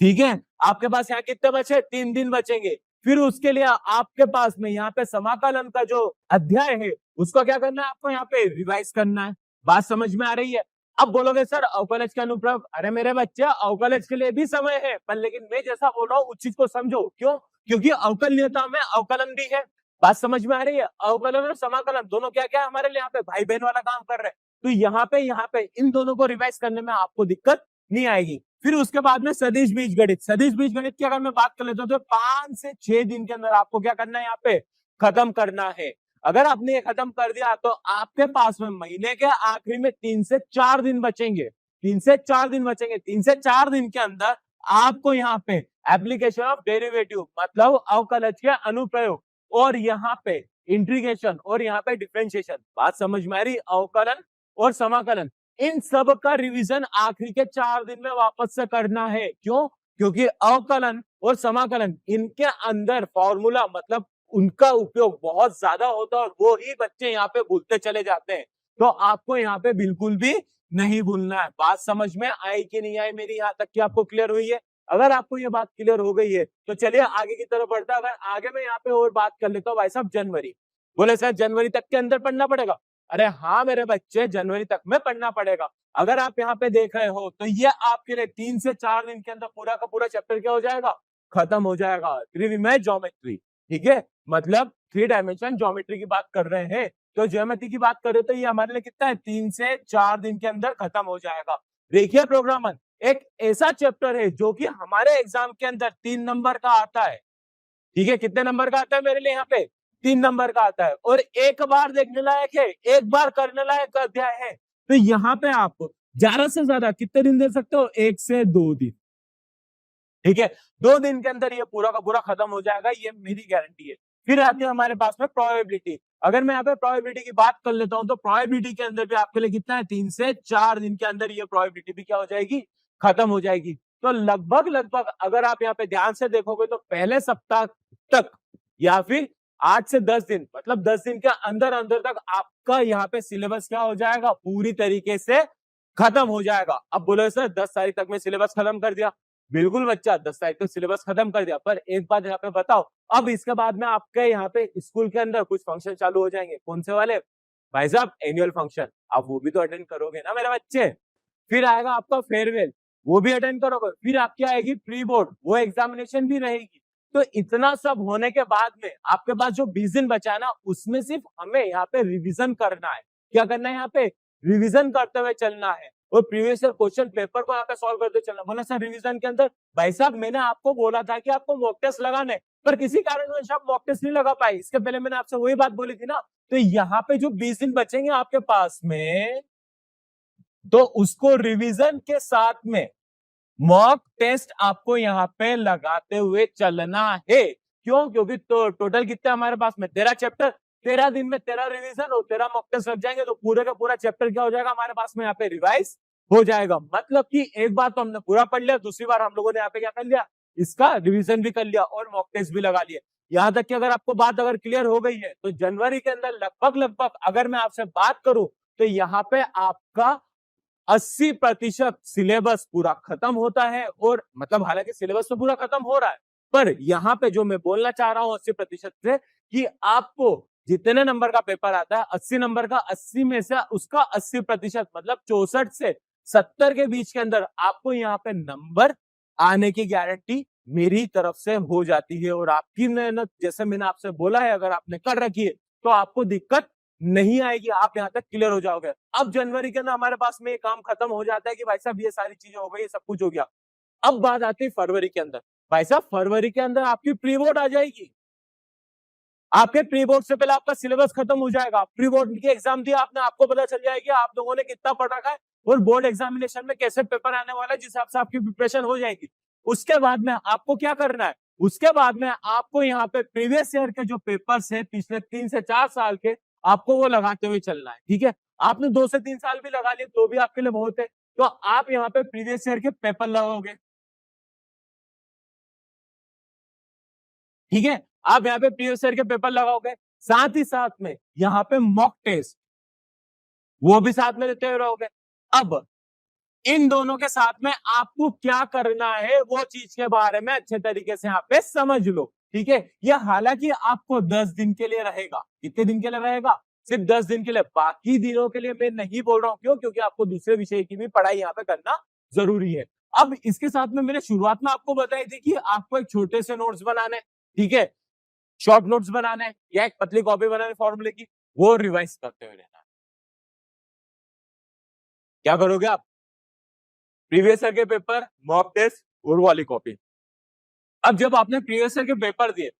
ठीक है। आपके पास यहाँ कितने बचे? 3 दिन बचेंगे। फिर उसके लिए आपके पास में यहाँ पे समाकलन का जो अध्याय है उसको क्या करना है? आपको यहाँ पे रिवाइज करना है। बात समझ में आ रही है? अब बोलोगे सर अवकलज के अनुप्रयोग, अरे मेरे बच्चे अवकलज के लिए भी समय है, पर लेकिन मैं जैसा बोल रहा हूँ उस चीज को समझो। क्यों? क्योंकि अवकलनीयता में अवकलन भी है। बात समझ में आ रही है? अवकलन और समाकलन दोनों क्या क्या है हमारे लिए यहाँ पे भाई बहन वाला काम कर रहे हैं। तो यहाँ पे इन दोनों को रिवाइज करने में आपको दिक्कत नहीं आएगी। फिर उसके बाद में सदिश बीजगणित। सदिश बीजगणित की अगर मैं बात कर लेता हूँ तो 5 से 6 दिन के अंदर आपको क्या करना है? यहाँ पे खत्म करना है। अगर आपने ये खत्म कर दिया तो आपके पास में महीने के आखिरी में 3 से 4 दिन बचेंगे। 3 से 4 दिन बचेंगे। 3 से 4 दिन के अंदर आपको यहाँ पे एप्लीकेशन ऑफ डेरिवेटिव, मतलब अवकलज के अनुप्रयोग, और यहाँ पे इंटीग्रेशन, और यहाँ पे डिफरेंशिएशन। बात समझ में आ रही? अवकलन और समाकलन इन सब का रिवीजन आखिरी के 4 दिन में वापस से करना है। क्यों? क्योंकि अवकलन और समाकलन इनके अंदर फॉर्मूला मतलब उनका उपयोग बहुत ज्यादा होता है और वो ही बच्चे यहाँ पे भूलते चले जाते हैं। तो आपको यहाँ पे बिल्कुल भी नहीं भूलना है। बात समझ में आई कि नहीं आई मेरी, यहाँ तक कि आपको क्लियर हुई है? अगर आपको ये बात क्लियर हो गई है तो चलिए आगे की तरफ बढ़ता है। अगर आगे मैं यहाँ पे और बात कर लेता हूँ, भाई साहब जनवरी, बोले सर जनवरी तक के अंदर पढ़ना पड़ेगा। अरे हाँ मेरे बच्चे, जनवरी तक में पढ़ना पड़ेगा। अगर आप यहाँ पे देख रहे हो तो ये आपके लिए 3 से 4 दिन के अंदर पूरा का पूरा चैप्टर क्या हो जाएगा, खत्म हो जाएगा। त्रिविमीय ज्योमेट्री, ठीक है, मतलब 3 डायमेंशन ज्योमेट्री की बात कर रहे हैं। तो ज्योमेट्री की बात कर रहे हो तो ये हमारे लिए कितना है, 3 से 4 दिन के अंदर खत्म हो जाएगा। रेखीय प्रोग्रामन एक ऐसा चैप्टर है जो कि हमारे एग्जाम के अंदर 3 नंबर का आता है। ठीक है, कितने नंबर का आता है मेरे लिए यहाँ पे, 3 नंबर का आता है और एक बार देखने लायक है, एक बार करने लायक अध्याय है। तो यहाँ पे आप ज्यादा से ज्यादा कितने दिन दे सकते हो, 1 से 2 दिन। ठीक है, 2 दिन के अंदर ये पूरा का पूरा खत्म हो जाएगा, ये मेरी गारंटी है। फिर आती है हमारे पास में प्रोबेबिलिटी। अगर मैं यहाँ पे प्रोबेबिलिटी की बात कर लेता हूँ तो प्रोबेबिलिटी के अंदर भी आपके लिए कितना है, 3 से 4 दिन के अंदर ये प्रोबेबिलिटी भी क्या हो जाएगी, खत्म हो जाएगी। तो लगभग लगभग अगर आप यहाँ पे ध्यान से देखोगे तो पहले सप्ताह तक या फिर 8 से 10 दिन, मतलब 10 दिन के अंदर अंदर तक आपका यहाँ पे सिलेबस क्या हो जाएगा, पूरी तरीके से खत्म हो जाएगा। अब बोलो सर 10 तारीख तक में सिलेबस खत्म कर दिया, बिल्कुल बच्चा 10 तारीख तक सिलेबस खत्म कर दिया। पर एक बात यहाँ पे बताओ, अब इसके बाद में आपके यहाँ पे स्कूल के अंदर कुछ फंक्शन चालू हो जाएंगे। कौन से वाले भाई साहब, एनुअल फंक्शन, आप वो भी तो अटेंड करोगे ना मेरे बच्चे। फिर आएगा आपका फेयरवेल, वो भी अटेंड करोगे। फिर आपकी आएगी प्री बोर्ड, वो एग्जामिनेशन भी रहेगी। तो इतना सब होने के बाद में आपके पास जो 20 दिन बचा है ना, उसमें सिर्फ हमें यहाँ पे रिविजन करना है। क्या करना है, यहाँ पे रिविजन करते हुए चलना है और प्रीवियस ईयर क्वेश्चन पेपर को यहाँ पे सॉल्व करते चलना। बोला सर रिवीजन के अंदर, भाई साहब मैंने आपको बोला था कि आपको मॉक टेस्ट लगाने, पर किसी कारणवश आप मॉक टेस्ट नहीं लगा पाए। इसके पहले मैंने आपसे वही बात बोली थी ना। तो यहाँ पे जो 20 दिन बचेंगे आपके पास में, तो उसको रिवीजन के साथ में मॉक टेस्ट आपको यहाँ पे लगाते हुए चलना है। क्यों? क्योंकि तो टोटल कितने हमारे पास में 13 चैप्टर, 13 दिन में 13 रिवीजन और 13 मॉक टेस्ट लग जाएंगे, तो पूरे का पूरा चैप्टर क्या हो जाएगा हमारे पास में यहाँ पे, रिवाइज हो जाएगा। मतलब कि एक बार तो हमने पूरा पढ़ लिया, दूसरी बार हम लोगों ने यहाँ पे क्या कर लिया, इसका रिविजन भी कर लिया और मॉक टेस्ट भी लगा लिया। यहाँ तक कि अगर आपको बात अगर क्लियर हो गई है तो जनवरी के अंदर लगभग लगभग अगर मैं आपसे बात करूं तो यहाँ पे आपका 80% सिलेबस पूरा खत्म होता है। और मतलब हालांकि सिलेबस तो पूरा खत्म हो रहा है, पर यहाँ पे जो मैं बोलना चाह रहा हूँ 80% से, कि आपको जितने नंबर का पेपर आता है 80 नंबर का, 80 में से उसका 80% मतलब 64 से 70 के बीच के अंदर आपको यहाँ पे नंबर आने की गारंटी मेरी तरफ से हो जाती है। और आपकी मेहनत जैसे मैंने आपसे बोला है अगर आपने कर रखी है तो आपको दिक्कत नहीं आएगी, आप यहाँ तक क्लियर हो जाओगे। अब जनवरी के अंदर हमारे पास में काम खत्म हो जाता है कि भाई साहब ये सारी चीजें हो गई, ये सब कुछ हो गया। अब बात आती है फरवरी के अंदर। भाई साहब फरवरी के अंदर आपकी प्री बोर्ड आ जाएगी। आपके प्री बोर्ड से पहले आपका सिलेबस खत्म हो जाएगा। प्री बोर्ड की एग्जाम दी आपने, आपको पता चल जाएगा आप लोगों ने कितना पढ़ रखा है और बोर्ड एग्जामिनेशन में कैसे पेपर आने वाला है, जिस हिसाब से आपकी प्रिपरेशन हो जाएगी। उसके बाद में आपको क्या करना है, उसके बाद में आपको यहाँ पे प्रीवियस ईयर के जो पेपर्स है पिछले 3 से 4 साल के, आपको वो लगाते हुए चलना है। ठीक है, आपने 2 से 3 साल भी लगा लिए तो भी आपके लिए बहुत है। तो आप यहाँ पे प्रीवियस ईयर के पेपर लगाओगे। ठीक है, आप यहाँ पे प्रीवियस ईयर के पेपर लगाओगे, साथ ही साथ में यहाँ पे मॉक टेस्ट वो भी साथ में देते हुए रहोगे। अब इन दोनों के साथ में आपको क्या करना है वो चीज के बारे में अच्छे तरीके से यहाँ पे समझ लो। ठीक है, ये हालांकि आपको 10 दिन के लिए रहेगा। कितने दिन के लिए रहेगा? सिर्फ 10 दिन के लिए। बाकी दिनों के लिए मैं नहीं बोल रहा हूँ। क्यों? क्योंकि आपको दूसरे विषय की भी पढ़ाई यहाँ पे करना जरूरी है। अब इसके साथ में मैंने शुरुआत में आपको बताई थी कि आपको एक छोटे से नोट्स बनाने, ठीक है, शॉर्ट नोट्स बनाने या एक पतली कॉपी बनाने फॉर्मूले की, वो रिवाइज करते हुए रहना। क्या करोगे आप? प्रीवियस ईयर के पेपर, मॉक टेस्ट और वाली कॉपी। अब जब आपने प्रीवियस ईयर के पेपर दिए,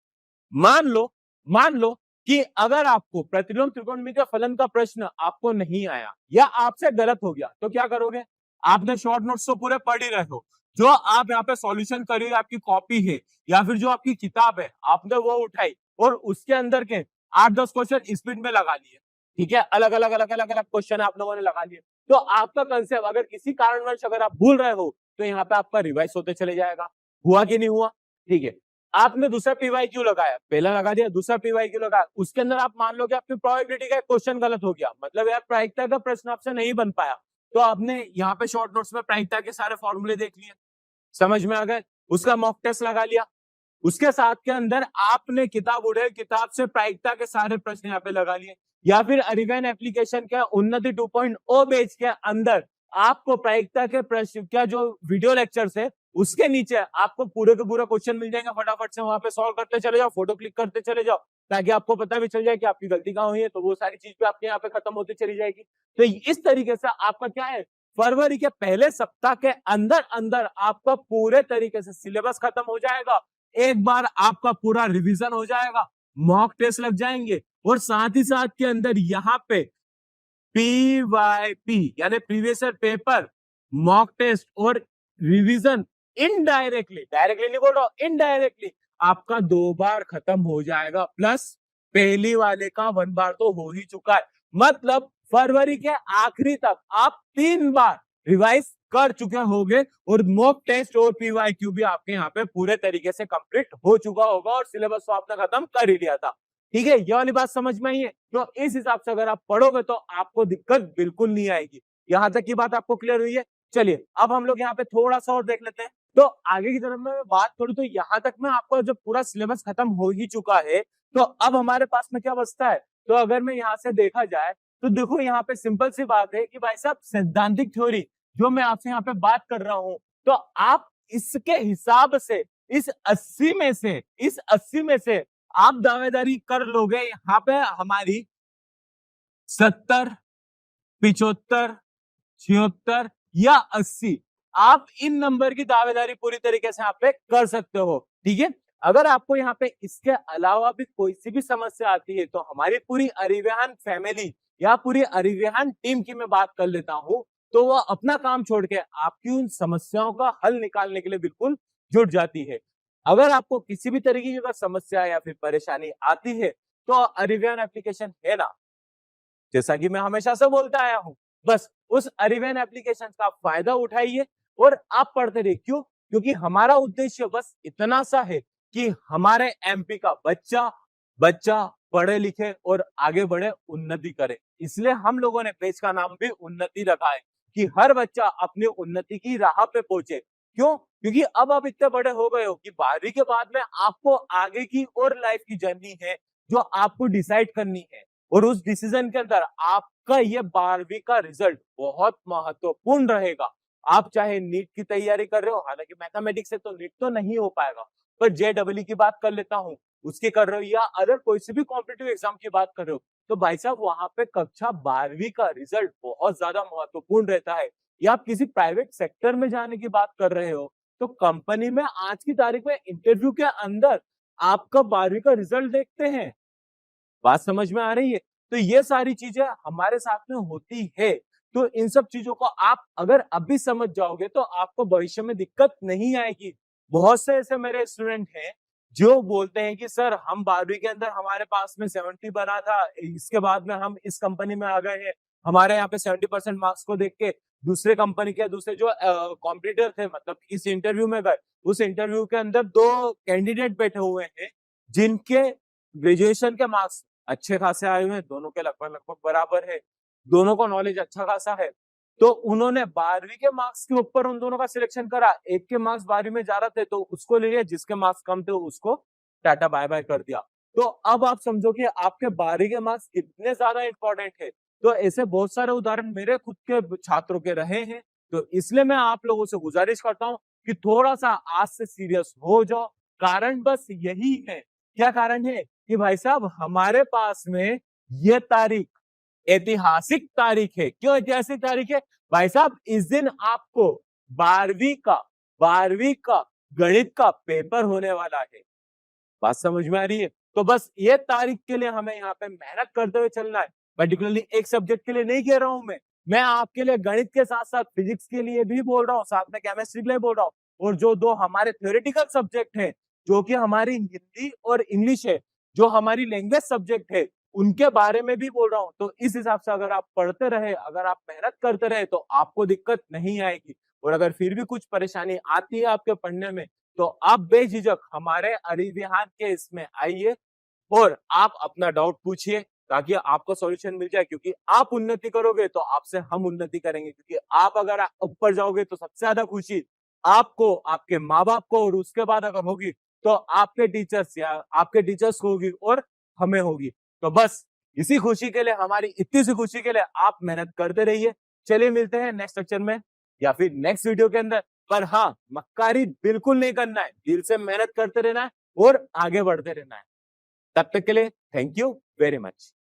मान लो कि अगर आपको प्रतिलोम त्रिकोणमितीय फलन का प्रश्न आपको नहीं आया या आपसे गलत हो गया, तो क्या करोगे? आपने शॉर्ट नोट्स तो पूरे पढ़ ही रहे हो, जो आप यहाँ पे सॉल्यूशन करिए, आपकी कॉपी है या फिर जो आपकी किताब है आपने वो उठाई और उसके अंदर के 8-10 क्वेश्चन स्पीड में लगा लिए। ठीक है, अलग अलग क्वेश्चन आप लोगों ने लगा लिए। तो आपका कंसेप्ट अगर किसी कारणवश अगर आप भूल रहे हो तो यहाँ पे आपका रिवाइज होते चले जाएगा। हुआ कि नहीं हुआ? ठीक है, आपने दूसरा पीवाईक्यू लगाया, पहला लगा दिया, दूसरा पीवाईक्यू लगाया, उसके अंदर आप मान लो कि आपकी प्रोबेबिलिटी का क्वेश्चन गलत हो गया, मतलब यार प्रायिकता का प्रश्न आपसे नहीं बन पाया, तो आपने यहाँ पे शॉर्ट नोट्स में प्रायिकता के सारे फॉर्मूले देख लिए, समझ में आ गए, उसका मॉक टेस्ट लगा लिया, उसके साथ के अंदर आपने किताब उड़े, किताब से प्रायिकता के सारे प्रश्न यहाँ पे लगा लिए, या फिर अरिवैन एप्लीकेशन के उन्नति 2.0 बैच के अंदर आपको प्रायिकता के प्रश्न क्या जो वीडियो लेक्चर्स है उसके नीचे आपको पूरे के पूरे क्वेश्चन मिल जाएंगे, फटाफट से वहां पे सॉल्व करते चले जाओ, फोटो क्लिक करते चले जाओ, ताकि आपको पता भी चल जाए कि आपकी गलती कहाँ हुई है, तो वो सारी चीज पे आपके यहाँ पे खत्म होती चली जाएगी। तो इस तरीके से आपका क्या है, फरवरी के पहले सप्ताह के अंदर अंदर आपका पूरे तरीके से सिलेबस खत्म हो जाएगा, एक बार आपका पूरा रिवीजन हो जाएगा, मॉक टेस्ट लग जाएंगे, और साथ ही साथ के अंदर यहाँ पे PYP यानी previous year paper, mock test और रिवीजन इनडायरेक्टली, डायरेक्टली नहीं बोल रहा हूं, इनडायरेक्टली आपका 2 बार खत्म हो जाएगा, प्लस पहली वाले का 1 बार तो हो ही चुका है, मतलब फरवरी के आखिरी तक आप 3 बार रिवाइज कर चुके होंगे और मॉक टेस्ट और पीवाईक्यू भी आपके यहाँ पे पूरे तरीके से कंप्लीट हो चुका होगा और सिलेबस तो आपने खत्म कर ही लिया था। ठीक है, ये वाली बात समझ में आई है? तो इस हिसाब से अगर आप पढ़ोगे तो आपको दिक्कत बिल्कुल नहीं आएगी। यहाँ तक की बात आपको क्लियर हुई है? चलिए अब हम लोग यहाँ पे थोड़ा सा और देख लेते हैं। तो आगे की तरफ में बात करूं तो यहाँ तक में आपको जब पूरा सिलेबस खत्म हो ही चुका है, तो अब हमारे पास में क्या बचता है? तो अगर मैं यहाँ से देखा जाए तो देखो यहाँ पे सिंपल सी बात है कि भाई साहब सैद्धांतिक थ्योरी जो मैं आपसे यहाँ पे बात कर रहा हूँ, तो आप इसके हिसाब से इस 80 में से आप दावेदारी कर लोगे यहाँ पे हमारी 70, 75, 76 या 80, आप इन नंबर की दावेदारी पूरी तरीके से यहाँ पे कर सकते हो। ठीक है, अगर आपको यहाँ पे इसके अलावा भी कोई सी भी समस्या आती है तो हमारी पूरी अरिवहन फैमिली या पूरी अरिवहन टीम की मैं बात कर लेता हूँ, तो वह अपना काम छोड़ के आपकी उन समस्याओं का हल निकालने के लिए बिल्कुल जुट जाती है। अगर आपको किसी भी तरीके की अगर समस्या या फिर परेशानी आती है तो अरिवहन एप्लीकेशन है ना, जैसा कि मैं हमेशा से बोलता आया हूं, बस उस अरिवहन एप्लीकेशन का फायदा उठाइए और आप पढ़ते रहिए। क्यों? क्योंकि हमारा उद्देश्य बस इतना सा है कि हमारे एमपी का बच्चा पढ़े लिखे और आगे बढ़े, उन्नति करे। इसलिए हम लोगों ने पेज का नाम भी उन्नति रखा है कि हर बच्चा अपनी उन्नति की राह पे पहुंचे। क्यों? क्योंकि अब आप इतने बड़े हो गए हो कि 12वीं के बाद में आपको आगे की और लाइफ की जर्नी है जो आपको डिसाइड करनी है, और उस डिसीजन के अंदर आपका ये 12वीं का रिजल्ट बहुत महत्वपूर्ण रहेगा। आप चाहे नीट की तैयारी कर रहे हो, हालांकि मैथमेटिक्स से तो नीट तो नहीं हो पाएगा, पर JEE की बात कर लेता हूँ, उसकी कर रहे हो, या अदर कोई से भी कॉम्पिटिटिव एग्जाम की बात कर रहे हो, तो भाई साहब वहां पे कक्षा 12वीं का रिजल्ट बहुत ज्यादा महत्वपूर्ण रहता है। या आप किसी प्राइवेट सेक्टर में जाने की बात कर रहे हो, तो कंपनी में आज की तारीख में इंटरव्यू के अंदर आपका 12वीं का रिजल्ट देखते हैं। बात समझ में आ रही है? तो ये सारी चीजें हमारे साथ में होती है, तो इन सब चीजों को आप अगर अभी समझ जाओगे तो आपको भविष्य में दिक्कत नहीं आएगी। बहुत से ऐसे मेरे स्टूडेंट हैं जो बोलते हैं कि सर हम 12वीं के अंदर हमारे पास में 70 बना था, इसके बाद में हम इस कंपनी में आ गए हैं, हमारे यहाँ पे 70% मार्क्स को देख के दूसरे कंपनी के दूसरे जो कॉम्पिटिटर थे, मतलब इस इंटरव्यू में गए, उस इंटरव्यू के अंदर 2 कैंडिडेट बैठे हुए हैं जिनके ग्रेजुएशन के मार्क्स अच्छे खासे आए हुए हैं, दोनों के लगभग बराबर है, दोनों को नॉलेज अच्छा खासा है, तो उन्होंने 12वीं के मार्क्स के ऊपर उन दोनों का सिलेक्शन करा। एक के मार्क्स 12वीं में ज्यादा थे तो उसको ले लिया, जिसके मार्क्स कम थे उसको टाटा बाय बाय कर दिया। तो अब आप समझो कि आपके 12वीं के मार्क्स कितने ज्यादा इंपॉर्टेंट है। तो ऐसे बहुत सारे उदाहरण मेरे खुद के छात्रों के रहे हैं, तो इसलिए मैं आप लोगों से गुजारिश करता हूँ कि थोड़ा सा आज से सीरियस हो जाओ। कारण बस यही है। क्या कारण है? कि भाई साहब हमारे पास में ये तारीख ऐतिहासिक तारीख है। क्यों ऐतिहासिक तारीख है? भाई साहब इस दिन आपको 12वीं का गणित का पेपर होने वाला है। बात समझ में आ रही है? तो बस ये तारीख के लिए हमें यहाँ पे मेहनत करते हुए चलना है। पर्टिकुलरली एक सब्जेक्ट के लिए नहीं कह रहा हूं मैं आपके लिए गणित के साथ साथ फिजिक्स के लिए भी बोल रहा हूँ, साथ में केमिस्ट्री के लिए बोल रहा हूँ। और जो 2 हमारे थ्योरेटिकल सब्जेक्ट है, जो कि हमारी हिंदी और इंग्लिश है, जो हमारी लैंग्वेज सब्जेक्ट है, उनके बारे में भी बोल रहा हूँ। तो इस हिसाब से अगर आप पढ़ते रहे, अगर आप मेहनत करते रहे तो आपको दिक्कत नहीं आएगी। और अगर फिर भी कुछ परेशानी आती है आपके पढ़ने में, तो आप बेझिझक हमारे अरिविहान के इसमें आइए और आप अपना डाउट पूछिए, ताकि आपको सॉल्यूशन मिल जाए। क्योंकि आप उन्नति करोगे तो आपसे हम उन्नति करेंगे, क्योंकि आप अगर ऊपर जाओगे तो सबसे ज्यादा खुशी आपको, आपके माँ बाप को, और उसके बाद अगर होगी तो आपके टीचर्स या आपके टीचर्स को होगी और हमें होगी। तो बस इसी खुशी के लिए, हमारी इतनी सी खुशी के लिए आप मेहनत करते रहिए। चलिए मिलते हैं नेक्स्ट लेक्चर में या फिर नेक्स्ट वीडियो के अंदर। पर हाँ, मक्कारी बिल्कुल नहीं करना है, दिल से मेहनत करते रहना है और आगे बढ़ते रहना है। तब तक के लिए थैंक यू वेरी मच।